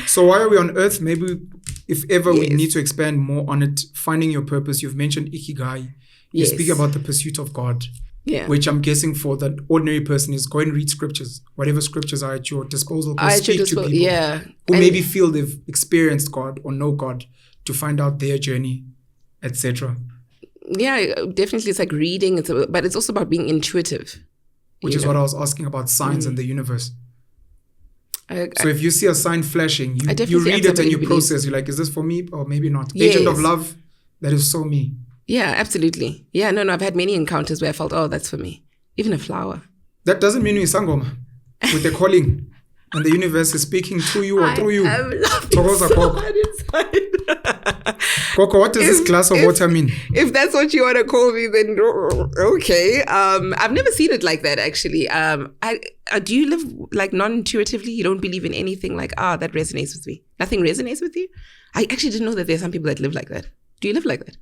So why are we on Earth? Maybe if ever we need to expand more on it, finding your purpose. You've mentioned Ikigai. You speak about the pursuit of God, which I'm guessing for the ordinary person is go and read scriptures. Whatever scriptures are at your disposal, go speak to people who maybe feel they've experienced God or know God, to find out their journey, etc. Yeah, definitely. It's like reading, but it's also about being intuitive. Which is what I was asking about signs in the universe. So if you see a sign flashing, you read it and you process. You're like, is this for me or maybe not? Yes. Agent of love, that is so me. Yeah, absolutely. Yeah, no, I've had many encounters where I felt, oh, that's for me. Even a flower. That doesn't mean you're sangoma with the calling. And the universe is speaking to you or through you. I'm laughing so hard inside. Coco, what does this glass of water mean? If that's what you want to call me, then okay. I've never seen it like that, actually. Do you live like non-intuitively? You don't believe in anything like, that resonates with me? Nothing resonates with you? I actually didn't know that there are some people that live like that. Do you live like that?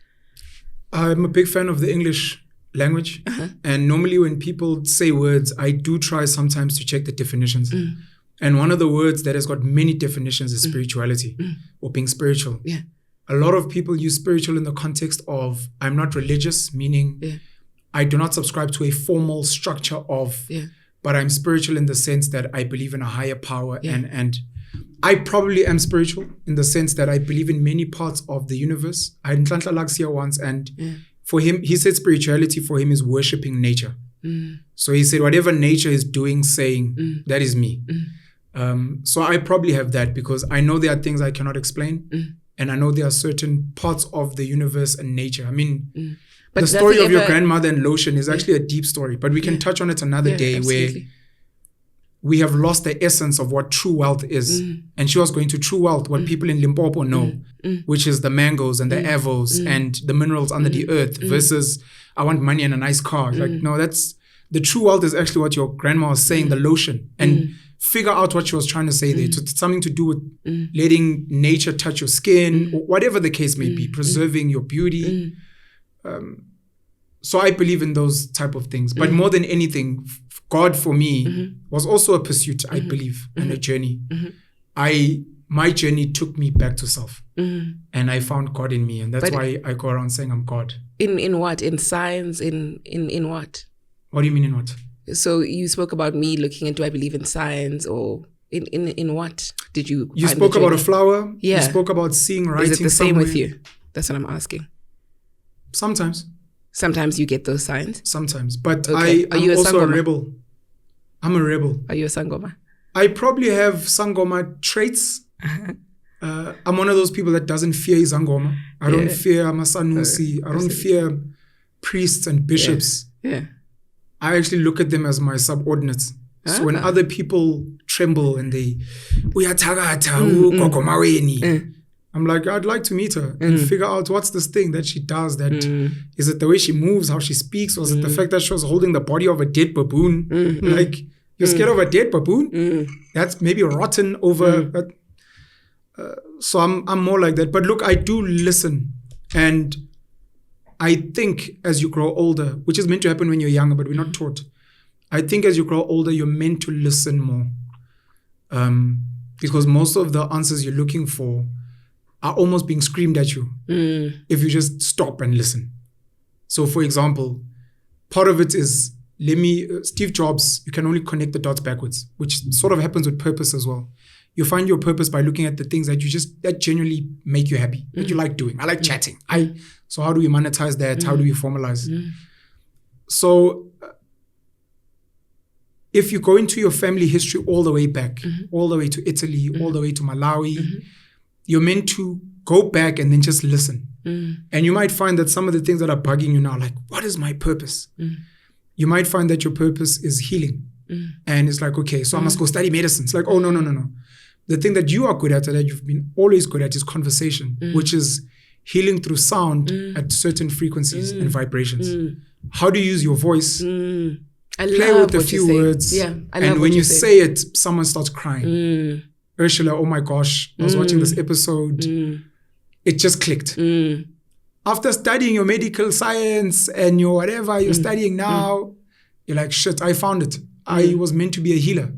I'm a big fan of the English language. And normally when people say words, I do try sometimes to check the definitions. And one of the words that has got many definitions is spirituality or being spiritual. Yeah. A lot of people use spiritual in the context of I'm not religious, meaning I do not subscribe to a formal structure of, but I'm spiritual in the sense that I believe in a higher power. And I probably am spiritual in the sense that I believe in many parts of the universe. I had Nhlanhla Laxia once, and for him, he said spirituality for him is worshipping nature. So he said, whatever nature is doing, saying, that is me. So I probably have that because I know there are things I cannot explain. And I know there are certain parts of the universe and nature. I mean, the story of your grandmother and lotion is actually a deep story, but we can touch on it another day where we have lost the essence of what true wealth is. And she was going to true wealth, what people in Limpopo know, which is the mangoes and the avos and the minerals under the earth versus I want money and a nice car. Like, no, that's the true wealth is actually what your grandma was saying, the lotion. And figure out what she was trying to say there. It's something to do with letting nature touch your skin, or whatever the case may be, preserving your beauty. So I believe in those type of things. But more than anything, God for me was also a pursuit, I believe, and a journey. My journey took me back to self. And I found God in me. And that's why I go around saying I'm God. In what? In science? In what? What do you mean in what? So you spoke about me looking into, I believe in science, or in what did you? You spoke about a flower. Yeah. You spoke about seeing writing. Is it the same with you? That's what I'm asking. Sometimes. Sometimes you get those signs. Sometimes, but I'm also a rebel. I'm a rebel. Are you a sangoma? I probably have sangoma traits. I'm one of those people that doesn't fear izangoma. I don't fear amasanusi. I don't fear priests and bishops. I actually look at them as my subordinates. So when other people tremble and they, I'm like, I'd like to meet her and figure out what's this thing that she does. That is it the way she moves, how she speaks, or is it the fact that she was holding the body of a dead baboon? Like, you're scared of a dead baboon? That's maybe rotten over. So I'm more like that. But look, I do listen, and I think as you grow older, which is meant to happen when you're younger, but we're not taught. I think as you grow older, you're meant to listen more. Because most of the answers you're looking for are almost being screamed at you if you just stop and listen. So for example, part of it is, Steve Jobs, you can only connect the dots backwards, which sort of happens with purpose as well. You find your purpose by looking at the things that that genuinely make you happy, that you like doing. I like chatting. So how do we monetize that? How do we formalize? So if you go into your family history all the way back, all the way to Italy, all the way to Malawi, you're meant to go back and then just listen. And you might find that some of the things that are bugging you now, like, what is my purpose? You might find that your purpose is healing. And it's like, okay, so I must go study medicine. It's like, oh, no. The thing that you are good at, that you've been always good at, is conversation, which is healing through sound at certain frequencies and vibrations. How do you use your voice? Play with a few words. And when you say it, someone starts crying. Ursula, oh my gosh, I was watching this episode. It just clicked. After studying your medical science and your whatever you're studying now, you're like, shit, I found it. I was meant to be a healer.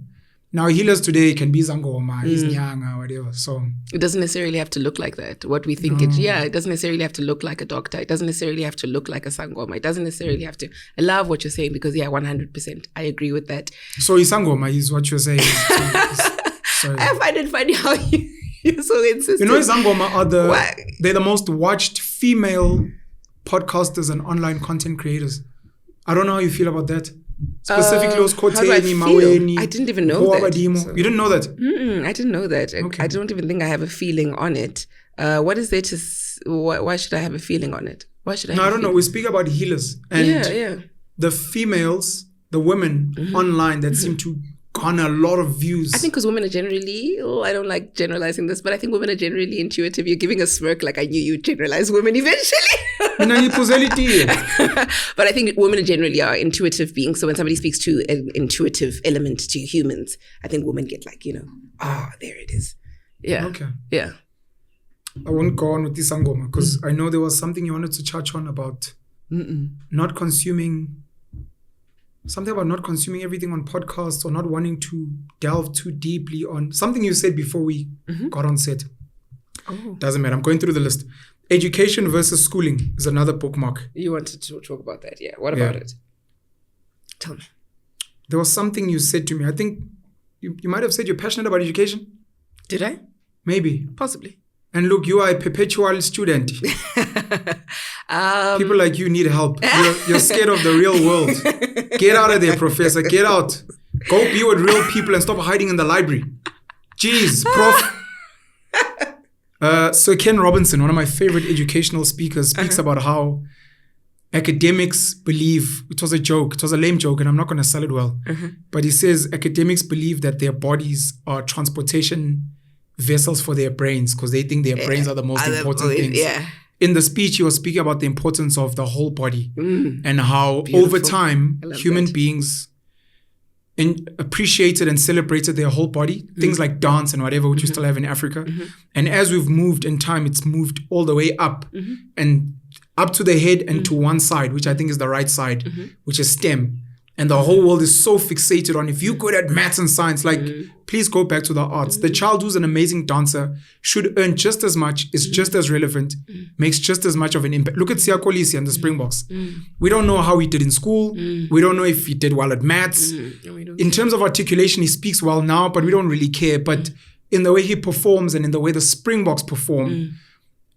Now, healers today can be Zangoma, Nyanga, whatever. So it doesn't necessarily have to look like that. What we think it doesn't necessarily have to look like a doctor. It doesn't necessarily have to look like a Sangoma. It doesn't necessarily have to. I love what you're saying because 100%. I agree with that. So Isangoma is what you're saying. I find it funny how you're so insistent. You know, Isangoma they're the most watched female podcasters and online content creators. I don't know how you feel about that. Specifically, I didn't even know that. So. You didn't know that? I didn't know that. Okay. I don't even think I have a feeling on it. What is there to... Why should I have a feeling on it? Why should I? No, I don't know. We speak about healers. And the females, the women online that seem to garner a lot of views. I think because women are generally... I don't like generalizing this, but I think women are generally intuitive. You're giving a smirk like I knew you'd generalize women eventually. But I think women generally are intuitive beings. So when somebody speaks to an intuitive element to humans, I think women get like, there it is. Yeah. Okay. Yeah. I won't go on with this Sangoma because I know there was something you wanted to touch on about not consuming... Something about not consuming everything on podcasts or not wanting to delve too deeply on... Something you said before we got on set. Oh. Doesn't matter. I'm going through the list. Education versus schooling is another bookmark. You wanted to talk about that, yeah. What about it? Tell me. There was something you said to me. I think you might have said you're passionate about education. Did I? Maybe. Possibly. And look, you are a perpetual student. People like you need help. You're scared of the real world. Get out of there, professor. Get out. Go be with real people and stop hiding in the library. Jeez, prof. Sir Ken Robinson, one of my favorite educational speakers, speaks about how academics believe, it was a joke, it was a lame joke, and I'm not going to sell it well, but he says academics believe that their bodies are transportation vessels for their brains because they think their brains are the most important things. In the speech, he was speaking about the importance of the whole body and how over time, human beings appreciated and celebrated their whole body, things like dance and whatever, which we still have in Africa. And as we've moved in time, it's moved all the way up and up to the head and to one side, which I think is the right side, which is STEM. And the whole world is so fixated on, if you're good at maths and science, like, please go back to the arts. The child who's an amazing dancer should earn just as much, is just as relevant, makes just as much of an impact. Look at Siya Kolisi and the Springboks. We don't know how he did in school. We don't know if he did well at maths. In terms of articulation, he speaks well now, but we don't really care. But in the way he performs and in the way the Springboks perform,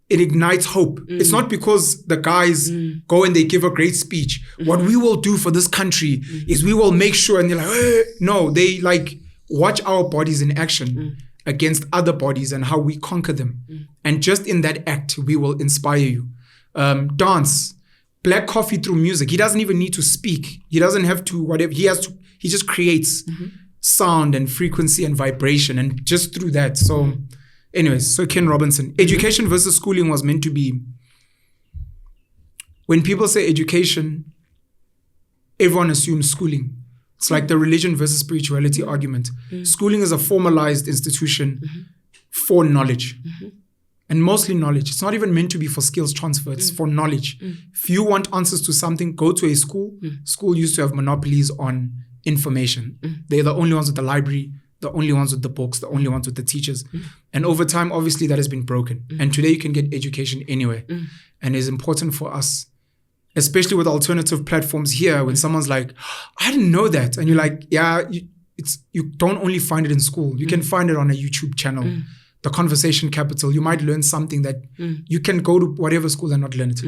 it ignites hope. It's not because the guys go and they give a great speech. What we will do for this country is we will make sure, and they're like, no, they like watch our bodies in action against other bodies and how we conquer them. And just in that act, we will inspire you. Dance, black coffee through music. He doesn't even need to speak. He doesn't have to, whatever. He just creates sound and frequency and vibration, and just through that. So anyways, so Ken Robinson. Education versus schooling was meant to be, when people say education, everyone assumes schooling. It's like the religion versus spirituality argument. Schooling is a formalized institution for knowledge. And mostly knowledge. It's not even meant to be for skills transfer. It's for knowledge. If you want answers to something, go to a school. School used to have monopolies on information. They're the only ones with the library, the only ones with the books, the only ones with the teachers. And over time, obviously, that has been broken. And today, you can get education anywhere. And it's important for us, especially with alternative platforms here, when someone's like, I didn't know that. And you're like, yeah, you don't only find it in school. You can find it on a YouTube channel, the conversation capital. You might learn something that you can go to whatever school and not learn it.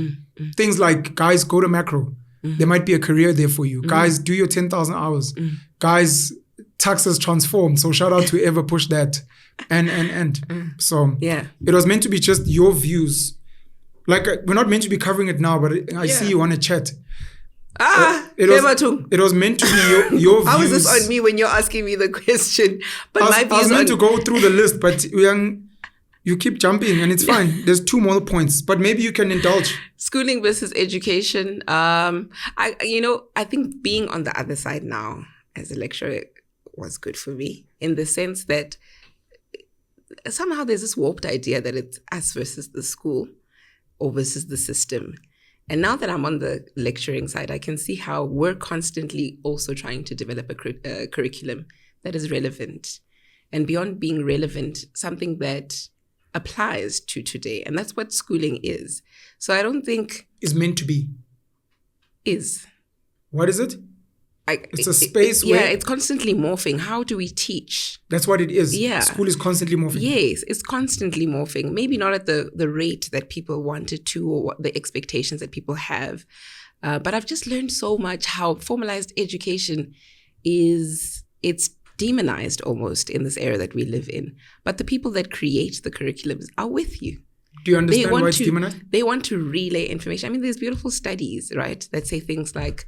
Things like, guys, go to macro. There might be a career there for you. Guys, do your 10,000 hours. Guys, taxes transform. So shout out to whoever pushed that. And. So it was meant to be just your views. Like, we're not meant to be covering it now, but I see you want to chat. It was meant to be your views. How is this on me when you're asking me the question? But I was meant to go through the list, but you keep jumping, and it's fine. There's 2 more points, but maybe you can indulge. Schooling versus education. I think being on the other side now as a lecturer was good for me, in the sense that somehow there's this warped idea that it's us versus the school or versus the system. And now that I'm on the lecturing side, I can see how we're constantly also trying to develop a curriculum that is relevant. And beyond being relevant, something that applies to today. And that's what schooling is. So I don't think... Is meant to be. Is. What is it? It's a space where... Yeah, it's constantly morphing. How do we teach? That's what it is. Yeah. School is constantly morphing. Yes, it's constantly morphing. Maybe not at the rate that people wanted to, or the expectations that people have. But I've just learned so much how formalized education it's demonized almost in this era that we live in. But the people that create the curriculums are with you. Do you understand why it's demonized? They want to relay information. I mean, there's beautiful studies, right, that say things like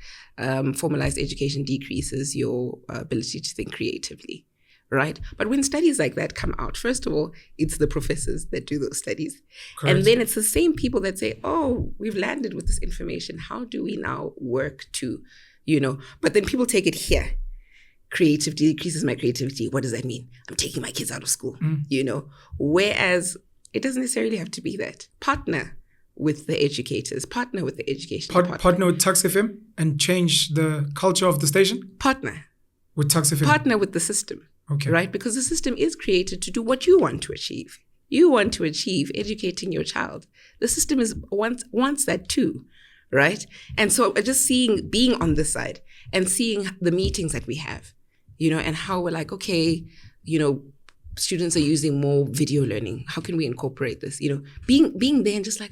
formalized education decreases your ability to think creatively, right? But when studies like that come out, first of all, it's the professors that do those studies. Correct. And then it's the same people that say, oh, we've landed with this information. How do we now work to, but then people take it here. Creativity decreases my creativity. What does that mean? I'm taking my kids out of school, Whereas it doesn't necessarily have to be that. Partner with the educators. Partner with the education department. Partner with Tax FM and change the culture of the station? Partner. With Tax FM? Partner with the system. Okay. Right? Because the system is created to do what you want to achieve. You want to achieve educating your child. The system wants that too. Right? And so just being on this side and seeing the meetings that we have, and how we're like, okay, students are using more video learning. How can we incorporate this? Being there and just like,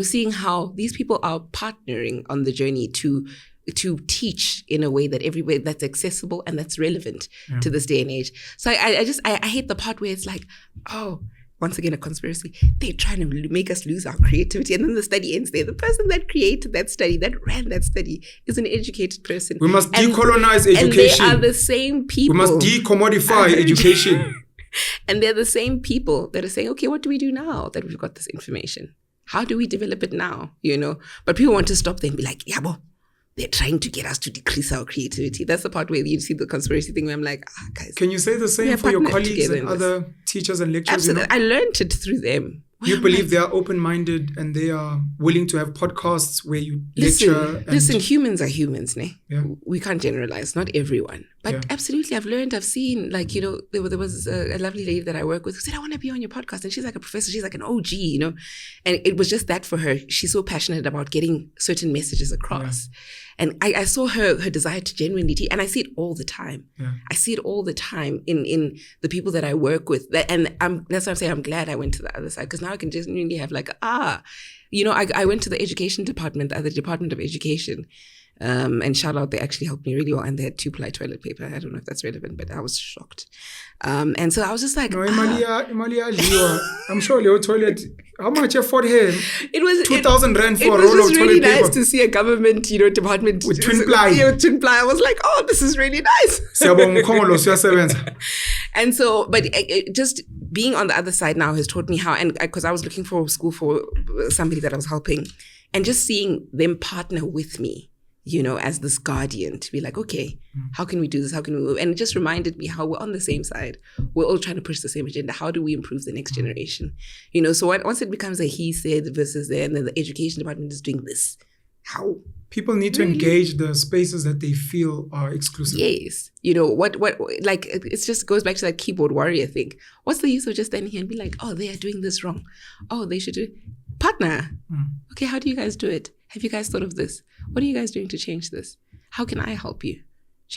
seeing how these people are partnering on the journey to teach in a way that's accessible and that's relevant to this day and age. So I hate the part where it's like, once again, a conspiracy. They're trying to make us lose our creativity. And then the study ends there. The person that created that study, that ran that study, is an educated person. We must decolonize education. And they are the same people. We must decommodify education. And they're the same people that are saying, okay, what do we do now that we've got this information? How do we develop it now? But people want to stop there and be like, yabo, they're trying to get us to decrease our creativity. That's the part where you see the conspiracy thing where I'm like, guys. Can you say the same for your colleagues and other teachers and lecturers? Absolutely. I learned it through them. You believe they are open-minded and they are willing to have podcasts where you lecture? Listen, humans are humans, ne? Yeah. We can't generalize, not everyone. But absolutely, I've seen, there was a lovely lady that I work with who said, I want to be on your podcast. And she's like a professor, she's like an OG, And it was just that for her. She's so passionate about getting certain messages across. Yeah. And I saw her desire to genuinely teach, and I see it all the time. Yeah. I see it all the time in the people that I work with. And that's what I'm saying, I'm glad I went to the other side, because now I can genuinely have I went to the education department, the Department of Education, And shout out, they actually helped me really well. And they had 2-ply toilet paper. I don't know if that's relevant, but I was shocked. And so I was just like, no, I'm sure your toilet, how much afford him? It was 2,000 rand for a roll of toilet paper. It was really nice to see a government, department with twin ply. Yeah, twin ply. I was like, oh, this is really nice. And so, but just being on the other side now has taught me how, and because I was looking for a school for somebody that I was helping, and just seeing them partner with me, as this guardian, to be like, okay, how can we do this? How can we move? And it just reminded me how we're on the same side. We're all trying to push the same agenda. How do we improve the next generation? So once it becomes a he said versus there, and then the education department is doing this, how? People need to engage the spaces that they feel are exclusive. Yes. It just goes back to that keyboard warrior thing. What's the use of just standing here and be like, oh, they are doing this wrong. Oh, they should do it. Partner. Okay, how do you guys do it? Have you guys thought of this? What are you guys doing to change this? How can I help you?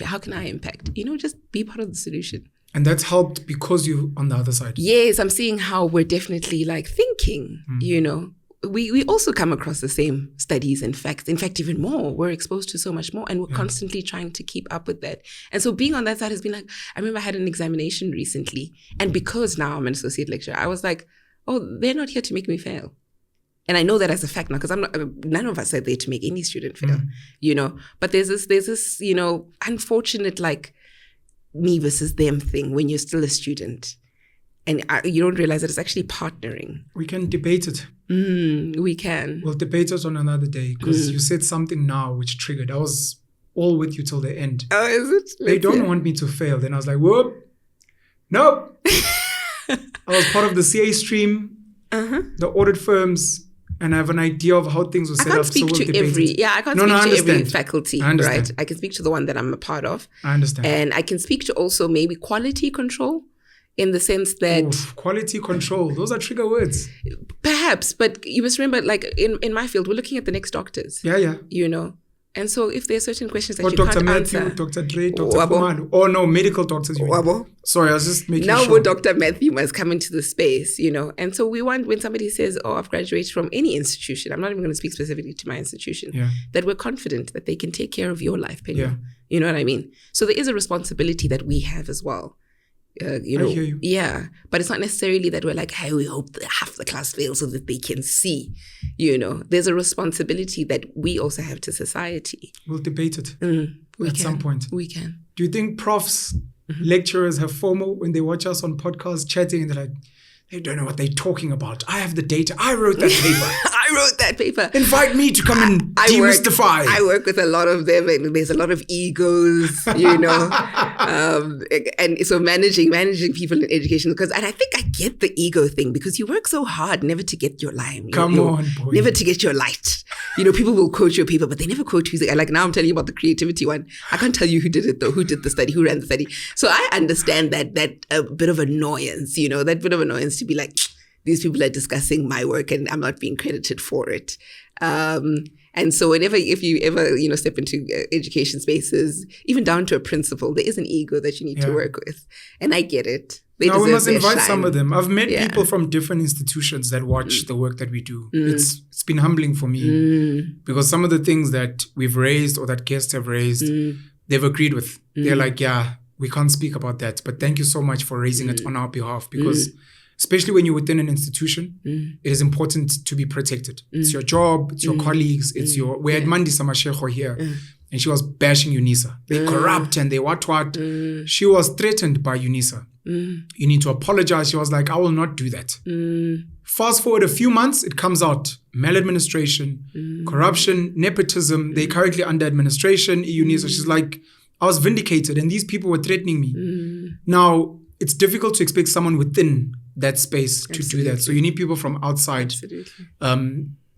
How can I impact? Just be part of the solution. And that's helped because you're on the other side. Yes, I'm seeing how we're definitely thinking, We also come across the same studies and facts. In fact, even more. We're exposed to so much more, and we're constantly trying to keep up with that. And so being on that side has been like, I remember I had an examination recently, and because now I'm an associate lecturer, I was like, oh, they're not here to make me fail. And I know that as a fact now, because none of us are there to make any student fail, But there's this, unfortunate me versus them thing when you're still a student. And you don't realize that it's actually partnering. We can debate it. We can. We'll debate it on another day, because you said something now which triggered. I was all with you till the end. Oh, is it? They don't want me to fail. Then I was like, whoop, nope. I was part of the CA stream, the audit firms, and I have an idea of how things were set up. I can't speak to every every faculty, right? I can speak to the one that I'm a part of. I understand. And I can speak to also maybe quality control, in the sense that... quality control, those are trigger words. Perhaps, but you must remember, in my field, we're looking at the next doctors. Yeah. And so if there are certain questions that you Dr. can't Matthew, answer... Dr. Dre, Dr. Khumalo. Oh, no, medical doctors. Sorry, I was just making now sure. Now Dr. Matthew must come into the space, And so we want, when somebody says, oh, I've graduated from any institution, I'm not even going to speak specifically to my institution, that we're confident that they can take care of your life, Penuel. You know what I mean? So there is a responsibility that we have as well. I hear you. Yeah, but it's not necessarily that we're like, hey, we hope that half the class fails so that they can see, There's a responsibility that we also have to society. We'll debate it some point. We can. Do you think profs, lecturers have FOMO when they watch us on podcasts chatting and they're like, they don't know what they're talking about. I have the data. I wrote that paper. I wrote that paper. Invite me to come and demystify. I work with a lot of them, and there's a lot of egos, and so managing people in education, and I think I get the ego thing, because you work so hard never to get your line. Come on, boy. Never to get your light. People will quote your paper, but they never quote who's like now I'm telling you about the creativity one. I can't tell you who did it though, who did the study, who ran the study. So I understand that bit of annoyance, that bit of annoyance to be like, these people are discussing my work and I'm not being credited for it. And so if you ever, step into education spaces, even down to a principal, there is an ego that you need to work with. And I get it. We must invite some of them. I've met people from different institutions that watch the work that we do. It's been humbling for me because some of the things that we've raised or that guests have raised, they've agreed with. They're like, yeah, we can't speak about that, but thank you so much for raising it on our behalf, because especially when you're within an institution, it is important to be protected. It's your job, it's your colleagues, it's your... We had Mandi Samashekho here, and she was bashing UNISA. They corrupt and they what. She was threatened by UNISA. You need to apologize. She was like, I will not do that. Fast forward a few months, it comes out. Maladministration, corruption, nepotism. They're currently under administration, UNISA. She's like, I was vindicated and these people were threatening me. Now, it's difficult to expect someone within that space to do that. So you need people from outside.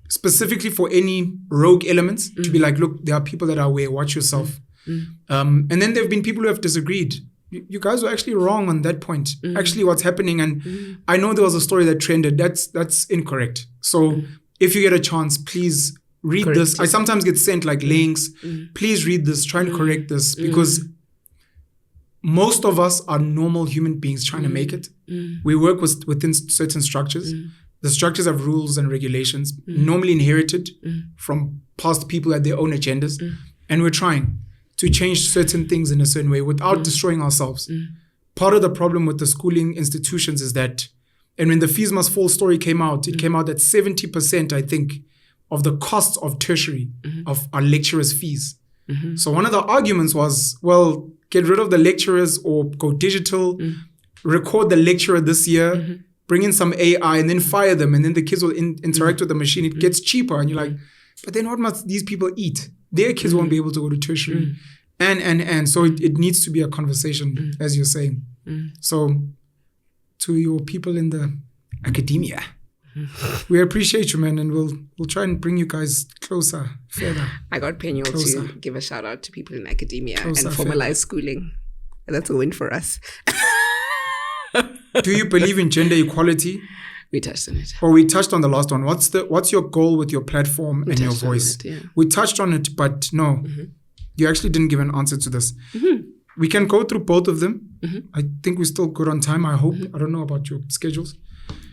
Specifically for any rogue elements, to be like, look, there are people that are aware, watch yourself. And then there have been people who have disagreed. You guys were actually wrong on that point. Actually, what's happening, and I know there was a story that trended. That's incorrect. So if you get a chance, please read this. I sometimes get sent like links. Please read this. Try and correct this, because most of us are normal human beings trying to make it. We work within certain structures. The structures have rules and regulations, normally inherited from past people who had their own agendas. and we're trying to change certain things in a certain way without destroying ourselves. Part of the problem with the schooling institutions is that, and when the Fees Must Fall story came out, it came out that 70%, I think, of the costs of tertiary of our lecturers' fees. So one of the arguments was, well, get rid of the lecturers or go digital, record the lecturer this year, bring in some AI and then fire them, and then the kids will interact with the machine. It gets cheaper. And you're like, but then what must these people eat? Their kids won't be able to go to tertiary. And so it needs to be a conversation, as you're saying. So to your people in the academia, we appreciate you, man, and we'll try and bring you guys closer, further. I got Penuel to give a shout out to people in academia and formalize schooling. That's a win for us. Do you believe in gender equality? We touched on it. Or we touched on the last one. What's your goal with your platform and your voice? We touched on it, but no, you actually didn't give an answer to this. We can go through both of them. I think we're still good on time, I hope. I don't know about your schedules.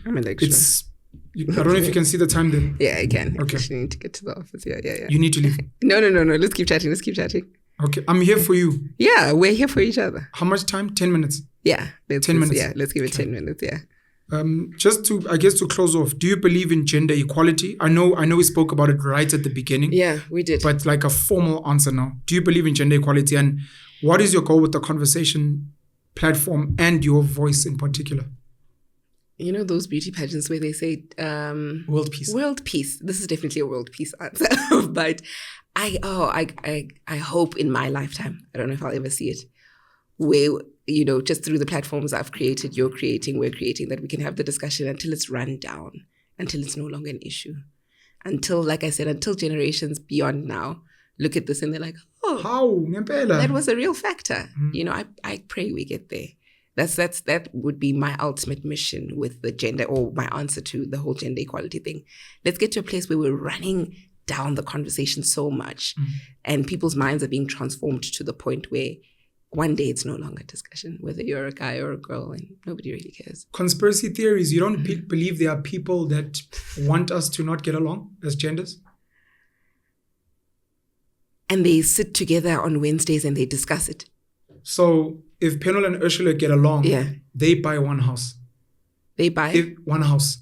I'm an extra. I don't know if you can see the time then. Yeah, I can. Okay. I need to get to the office. Yeah. You need to leave. No. Let's keep chatting. Okay. I'm here for you. Yeah, we're here for each other. How much time? 10 minutes? Yeah. 10 minutes. Yeah, let's give it 10 minutes. Yeah. Just to close off, do you believe in gender equality? I know we spoke about it right at the beginning. Yeah, we did. But like a formal answer now. Do you believe in gender equality? And what is your goal with the conversation platform and your voice in particular? You know those beauty pageants where they say world peace. World peace. This is definitely a world peace answer. But I hope in my lifetime, I don't know if I'll ever see it, where, you know, just through the platforms I've created, you're creating, we're creating, that we can have the discussion until it's run down, until it's no longer an issue. Until, like I said, until generations beyond now look at this and they're like, oh, how? That was a real factor. You know, I pray we get there. That would be my ultimate mission with the gender, or my answer to the whole gender equality thing. Let's get to a place where we're running down the conversation so much and people's minds are being transformed to the point where one day it's no longer a discussion, whether you're a guy or a girl, and nobody really cares. Conspiracy theories. You don't believe there are people that want us to not get along as genders? And they sit together on Wednesdays and they discuss it. So if Penuel and Ursula get along, they buy one house. They buy? One house.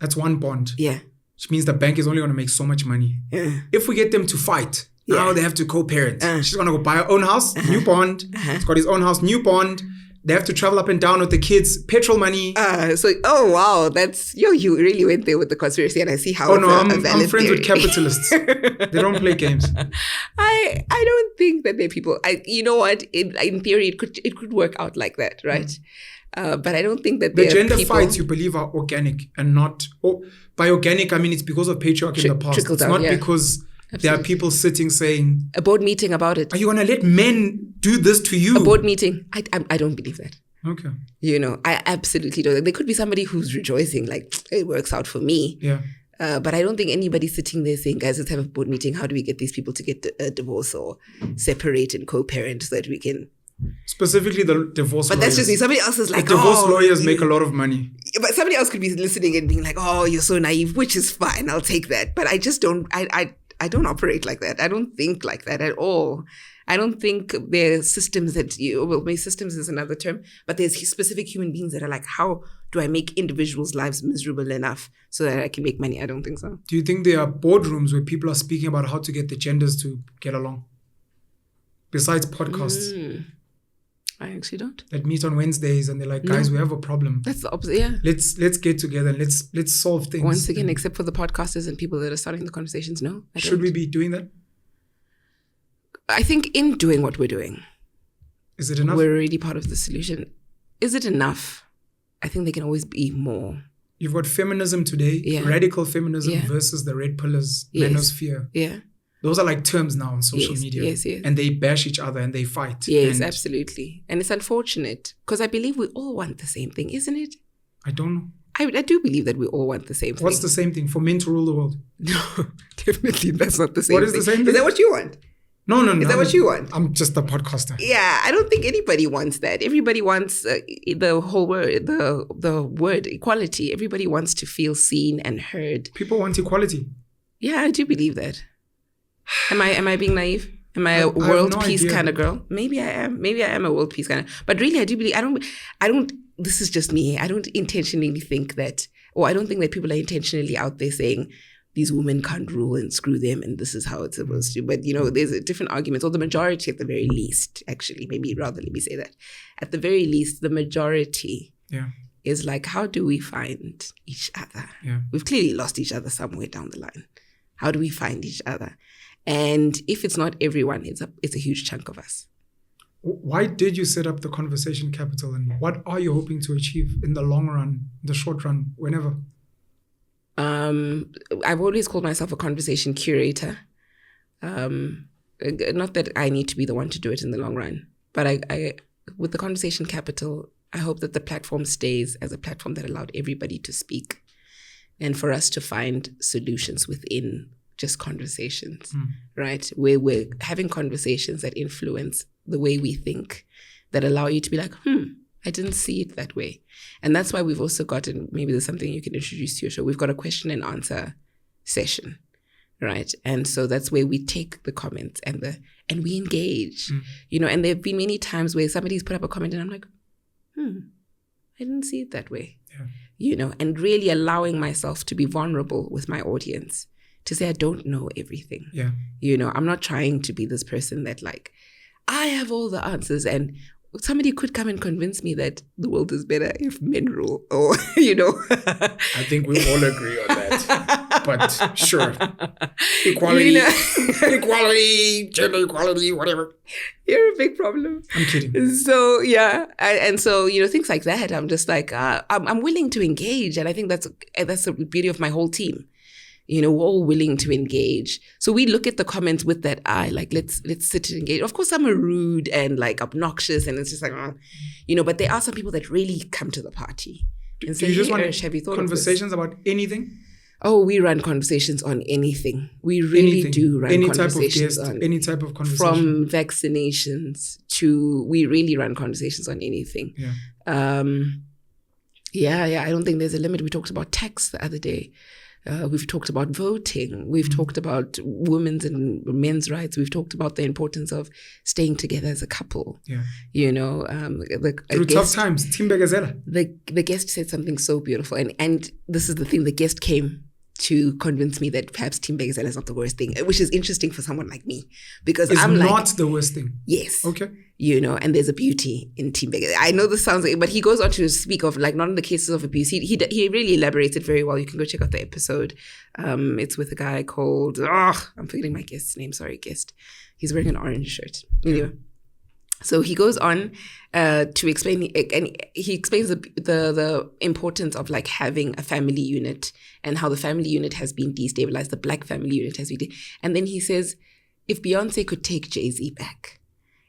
That's one bond. Yeah. Which means the bank is only going to make so much money. Yeah. If we get them to fight, now they have to co-parent. She's going to go buy her own house, new bond. He's got his own house, new bond. They have to travel up and down with the kids, petrol money. Oh wow, that's you really went there with the conspiracy, and I see how. Oh no, I'm friends with capitalists. They don't play games. I don't think that they're people. You know what? In theory, it could work out like that, right? But I don't think that the gender fights you believe are organic and not. By organic, I mean it's because of patriarchy in the past. It's not because. Absolutely. There are people sitting saying... A board meeting about it. Are you going to let men do this to you? A board meeting. I don't believe that. Okay. You know, I absolutely don't. There could be somebody who's rejoicing, like, it works out for me. Yeah. But I don't think anybody's sitting there saying, guys, let's have a board meeting. How do we get these people to get a divorce or separate and co-parent so that we can... Specifically the divorce lawyers. But that's just me. Somebody else is like, the divorce lawyers make a lot of money. But somebody else could be listening and being like, oh, you're so naive, which is fine. I'll take that. But I just don't... I don't operate like that. I don't think like that at all. I don't think there are systems maybe systems is another term, but there's specific human beings that are like, how do I make individuals' lives miserable enough so that I can make money? I don't think so. Do you think there are boardrooms where people are speaking about how to get the genders to get along? Besides podcasts. I actually don't. That meet on Wednesdays and they're like, guys, we have a problem. That's the opposite, yeah. Let's get together and let's solve things. Once again, except for the podcasters and people that are starting the conversations, no. Should we be doing that? I think in doing what we're doing. Is it enough? We're already part of the solution. Is it enough? I think there can always be more. You've got feminism today, radical feminism versus the red pillars, manosphere. Yeah. Those are like terms now on social media. Yes. And they bash each other and they fight. Yes, absolutely. And it's unfortunate because I believe we all want the same thing, isn't it? I don't know. I do believe that we all want the same thing. What's the same thing? For men to rule the world? No, definitely that's not the same thing. What is the same thing? Is that what you want? No. Is that what you want? I'm just a podcaster. Yeah, I don't think anybody wants that. Everybody wants the whole word, the word equality. Everybody wants to feel seen and heard. People want equality. Yeah, I do believe that. Am I being naive? Am I a world peace kind of girl? Maybe I am. Maybe I am a world peace kind of. But really, I do believe, I don't, this is just me. I don't intentionally think that, or I don't think that people are intentionally out there saying, these women can't rule and screw them and this is how it's supposed to. But, there's a different arguments, or the majority at the very least, actually, maybe rather let me say that. At the very least, the majority is like, how do we find each other? Yeah. We've clearly lost each other somewhere down the line. How do we find each other? And if it's not everyone, it's a huge chunk of us. Why did you set up the Conversation Capital, and what are you hoping to achieve in the long run, the short run, whenever? I've always called myself a conversation curator. Not that I need to be the one to do it in the long run, but I with the Conversation Capital, I hope that the platform stays as a platform that allowed everybody to speak, and for us to find solutions within just conversations, right? Where we're having conversations that influence the way we think, that allow you to be like, I didn't see it that way. And that's why we've also gotten, maybe there's something you can introduce to your show, we've got a question and answer session, right? And so that's where we take the comments and we engage, and there have been many times where somebody's put up a comment and I'm like, I didn't see it that way, and really allowing myself to be vulnerable with my audience, to say I don't know everything. I'm not trying to be this person that like, I have all the answers, and somebody could come and convince me that the world is better if men rule, or, I think we all agree on that. But sure. Equality, equality, gender equality, whatever. You're a big problem. I'm kidding. So, yeah. And so, things like that, I'm just like, I'm willing to engage. And I think that's the beauty of my whole team. We're all willing to engage. So we look at the comments with that eye, like, let's sit and engage. Of course, some are rude and like obnoxious, and it's just like, but there are some people that really come to the party. And do you just want conversations about anything? Oh, we run conversations on anything. We really do run conversations on any type of conversation. From vaccinations to, we really run conversations on anything. Yeah. I don't think there's a limit. We talked about tax the other day. We've talked about voting. We've talked about women's and men's rights. We've talked about the importance of staying together as a couple. Through tough times, Team Begazela. The guest said something so beautiful. And this is the thing, the guest came to convince me that perhaps Team Begazela is not the worst thing, which is interesting for someone like me, because it's I'm like, not the worst thing. Yes. Okay. And there's a beauty in Team Begazela. I know this sounds like, but he goes on to speak of like, not in the cases of abuse. He really elaborates it very well. You can go check out the episode. It's with a guy called, I'm forgetting my guest's name. Sorry, guest. He's wearing an orange shirt. Anyway. So he goes on to explain, and he explains the importance of like having a family unit and how the family unit has been destabilized, the Black family unit has been, and then he says, if Beyonce could take Jay-Z back,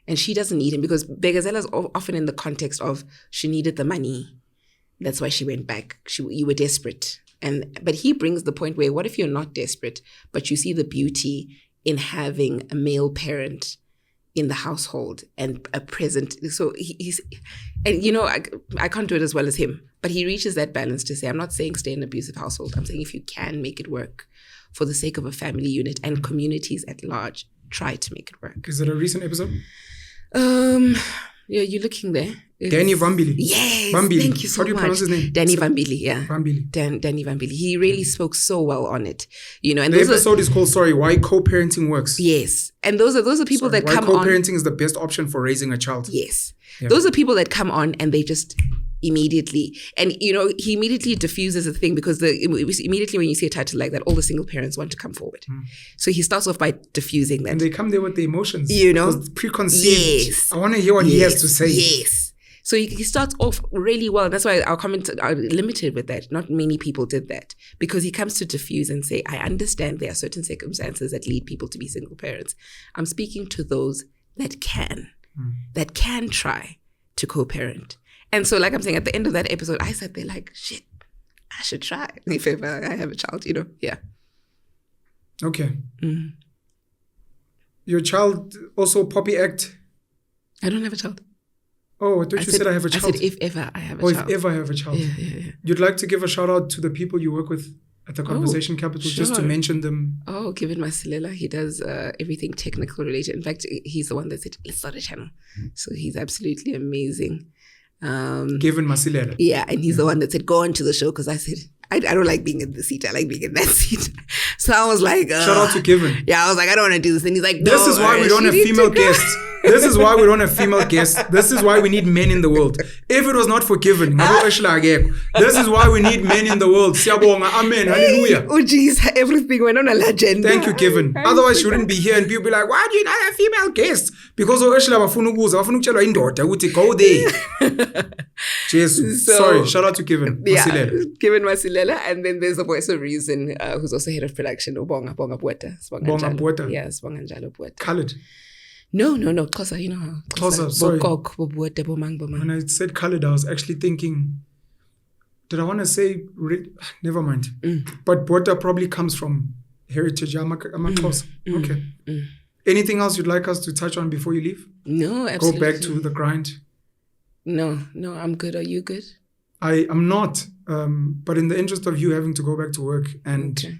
and she doesn't need him, because Begazela is often in the context of she needed the money, that's why she went back. You were desperate, but he brings the point where, what if you're not desperate, but you see the beauty in having a male parent in the household and a present. So he's, and I can't do it as well as him, but he reaches that balance to say, I'm not saying stay in an abusive household. I'm saying if you can make it work for the sake of a family unit and communities at large, try to make it work. Is it a recent episode? Yeah, you're looking there. Danny Vambili. Yes. Vambili. Thank you so much. How do you pronounce his name? Danny Vambili, yeah. Vambili. Danny Vambili. He really spoke so well on it. And the episode is called, Why Co-Parenting Works. Yes. And those are people that come on. Why co-parenting is the best option for raising a child. Yes. Yeah. Those are people that come on and they just immediately, and he immediately diffuses the thing, because immediately when you see a title like that, all the single parents want to come forward. So he starts off by diffusing that. And they come there with the emotions. Preconceived. Yes. I want to hear what he has to say. Yes. So he starts off really well. That's why our comments are limited with that. Not many people did that, because he comes to diffuse and say, I understand there are certain circumstances that lead people to be single parents. I'm speaking to those that can try to co-parent. And so, like I'm saying, at the end of that episode, I sat there like, shit, I should try if ever I have a child, Yeah. Okay. Your child also Poppy Act? I don't have a child. Oh, I thought you said I have a child. I said if ever I have a child. If ever I have a child. Yeah. You'd like to give a shout out to the people you work with at the Conversation Capital, just to mention them. Oh, Kevin Masilela, he does everything technical related. In fact, he's the one that said, let's start a channel. So he's absolutely amazing. Kevin Masilela. Yeah, and he's the one that said, go on to the show, because I said, I don't like being in the seat. I like being in that seat. So I was like... Shout out to Kevin. Yeah, I was like, I don't want to do this. And he's like, no, this is why we don't have female guests. This is why we don't have female guests. This is why we need men in the world. If it was not for Kevin, this is why we need men in the world. Amen. Hallelujah. Oh, geez. Everything went on a legend. Thank you, Kevin. Otherwise, you wouldn't be here and people be like, why do you not have female guests? Because go there. Jesus. Sorry. Shout out to Kevin. Yeah, Kevin Masilela. And then there's the voice of reason, who's also head of production, Bonga Bueta. Bonga Bueta. Yeah, Swanganjalo Bueta. Colored. No, Xhosa, you know how. Xhosa, sorry. When I said colored, I was actually thinking, did I want to say, never mind. But Bueta probably comes from heritage. I'm a Xhosa. Okay. Anything else you'd like us to touch on before you leave? No, absolutely. Go back to the grind? No, I'm good. Are you good? I'm not. But in the interest of you having to go back to work, and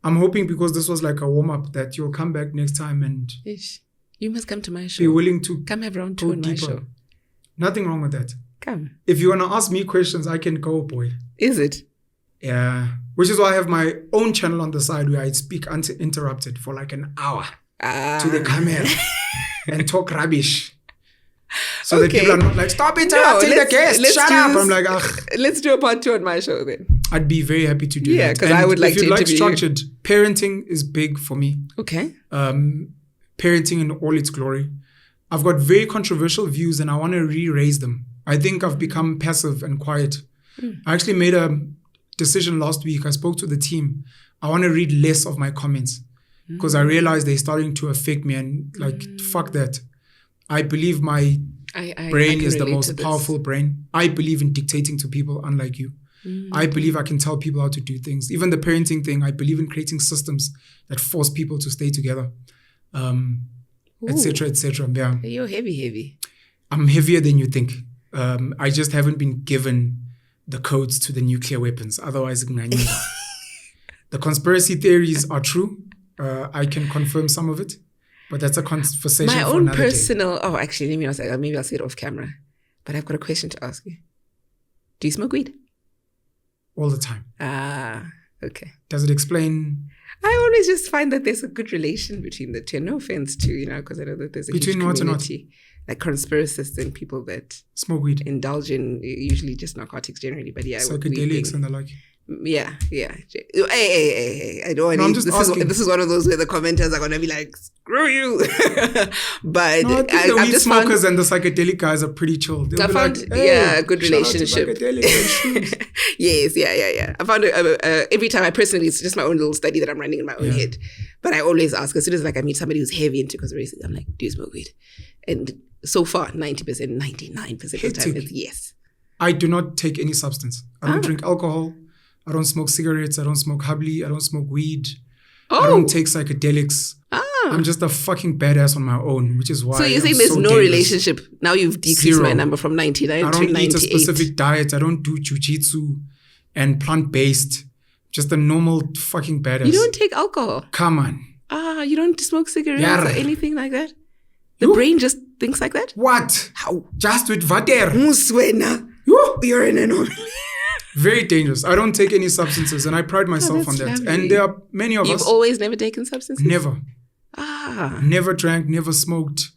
I'm hoping, because this was like a warm-up, that you'll come back next time and... Ish. You must come to my show. Be willing to come have round 2 on my show. Nothing wrong with that. Come. If you want to ask me questions, I can go, boy. Is it? Yeah. Which is why I have my own channel on the side where I speak uninterrupted for like an hour to the camera and talk rubbish. So that people are not like, stop interrupting the guest. Shut up. I'm like, ugh. Let's do a part 2 on my show then. I'd be very happy to do that. Yeah, because I would like to interview you. If you like structured, parenting is big for me. Okay. Parenting in all its glory. I've got very controversial views and I want to re-raise them. I think I've become passive and quiet. I actually made a decision last week. I spoke to the team. I want to read less of my comments because I realized they're starting to affect me, and like, fuck that. I believe my brain is the most powerful brain. I believe in dictating to people, unlike you. I believe I can tell people how to do things. Even the parenting thing, I believe in creating systems that force people to stay together. Etc. Yeah. You're heavy. I'm heavier than you think. I just haven't been given the codes to the nuclear weapons. Otherwise, the conspiracy theories are true. I can confirm some of it, but that's a conversation for another day. My own personal... Oh, actually, maybe I'll say it off camera. But I've got a question to ask you. Do you smoke weed? All the time. Ah, okay. Does it explain... I always just find that there's a good relation between the two. No offense to, because I know that there's a huge community, like conspiracists and people that smoke weed, indulge in usually just narcotics generally. But yeah, psychedelics and the like. Yeah. Hey, I don't want to. This is one of those where the commenters are gonna be like, "Screw you." But no, I think the weed smokers and the psychedelic guys are pretty chill. I found a good relationship. Yes, yeah. I found every time it's just my own little study that I'm running in my own head. But I always ask, as soon as I meet somebody who's heavy into conspiracy, I'm like, "Do you smoke weed?" And so far, 90%, 99% of the time, it's yes. I do not take any substance. I don't drink alcohol. I don't smoke cigarettes. I don't smoke habli. I don't smoke weed. I don't take psychedelics. I'm just a fucking badass on my own, which is why. So you're saying there's no relationship? Now you've decreased my number from 99 to 98. I don't eat a specific diet. I don't do jiu-jitsu and plant-based. Just a normal fucking badass. You don't take alcohol? Come on. You don't smoke cigarettes or anything like that? The brain just thinks like that? What? How? Just with vader. Muswena. You're an anomaly. Very dangerous. I don't take any substances, and I pride myself on that. Lovely. And there are many of us. You've always never taken substances? Never. Never drank, never smoked.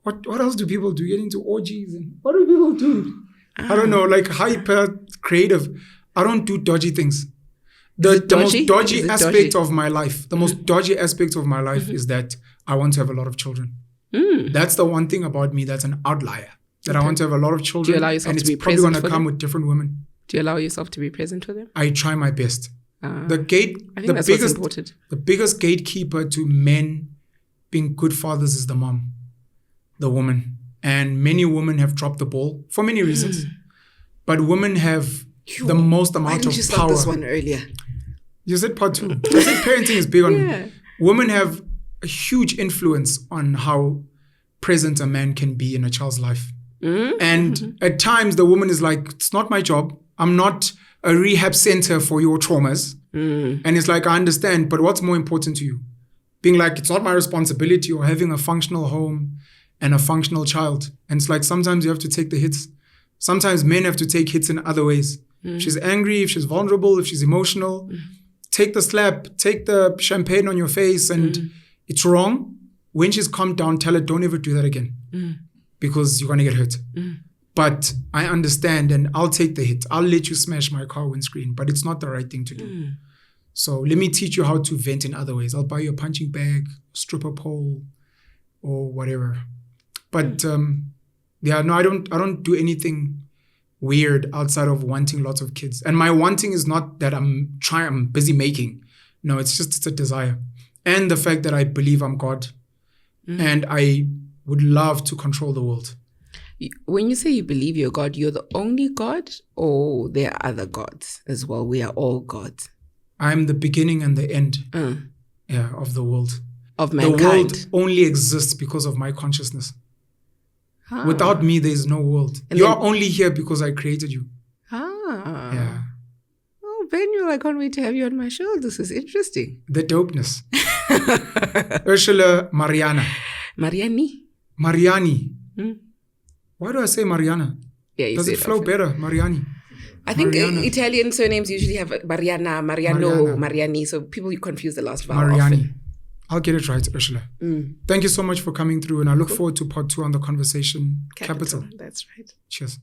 What else do people do? Get into orgies and what do people do? I don't know, like hyper creative. I don't do dodgy things. The most dodgy aspect of my life, is that I want to have a lot of children. That's the one thing about me that's an outlier. That I want to have a lot of children. Do you allow yourself and to be it's probably going to come with different women. Do you allow yourself to be present for them? I try my best. The biggest gatekeeper to men being good fathers is the mom, the woman. And many women have dropped the ball for many reasons. But women have the most amount of power. Why didn't you start this one earlier? You said part 2. I said parenting is big on me. Women have a huge influence on how present a man can be in a child's life. And at times the woman is like, it's not my job. I'm not a rehab center for your traumas. And it's like, I understand, but what's more important to you? Being like, it's not my responsibility, or having a functional home and a functional child. And it's like, sometimes you have to take the hits. Sometimes men have to take hits in other ways. If she's angry, if she's vulnerable, if she's emotional, take the slap, take the champagne on your face, and it's wrong. When she's calmed down, tell her, don't ever do that again, because you're going to get hurt. But I understand, and I'll take the hit. I'll let you smash my car windscreen, but it's not the right thing to do. So let me teach you how to vent in other ways. I'll buy you a punching bag, stripper pole, or whatever. But I don't do anything weird outside of wanting lots of kids. And my wanting is not that I'm busy making. No, it's a desire. And the fact that I believe I'm God. And I would love to control the world. When you say you believe you're God, you're the only God, or there are other gods as well? We are all gods. I'm the beginning and the end of the world. Of mankind. The world only exists because of my consciousness. Without me, there is no world. You are only here because I created you. Yeah. Oh, Penuel, I can't wait to have you on my show. This is interesting. The dopeness. Ursula Mariani. Why do I say Mariana? Yeah, does it flow better? Mariani. I think Italian surnames usually have Mariana, Mariano, Mariani. So people confuse the last vowel Mariani. often. I'll get it right, Ursula. Thank you so much for coming through, and I look forward to part 2 on the conversation. Capital. That's right. Cheers.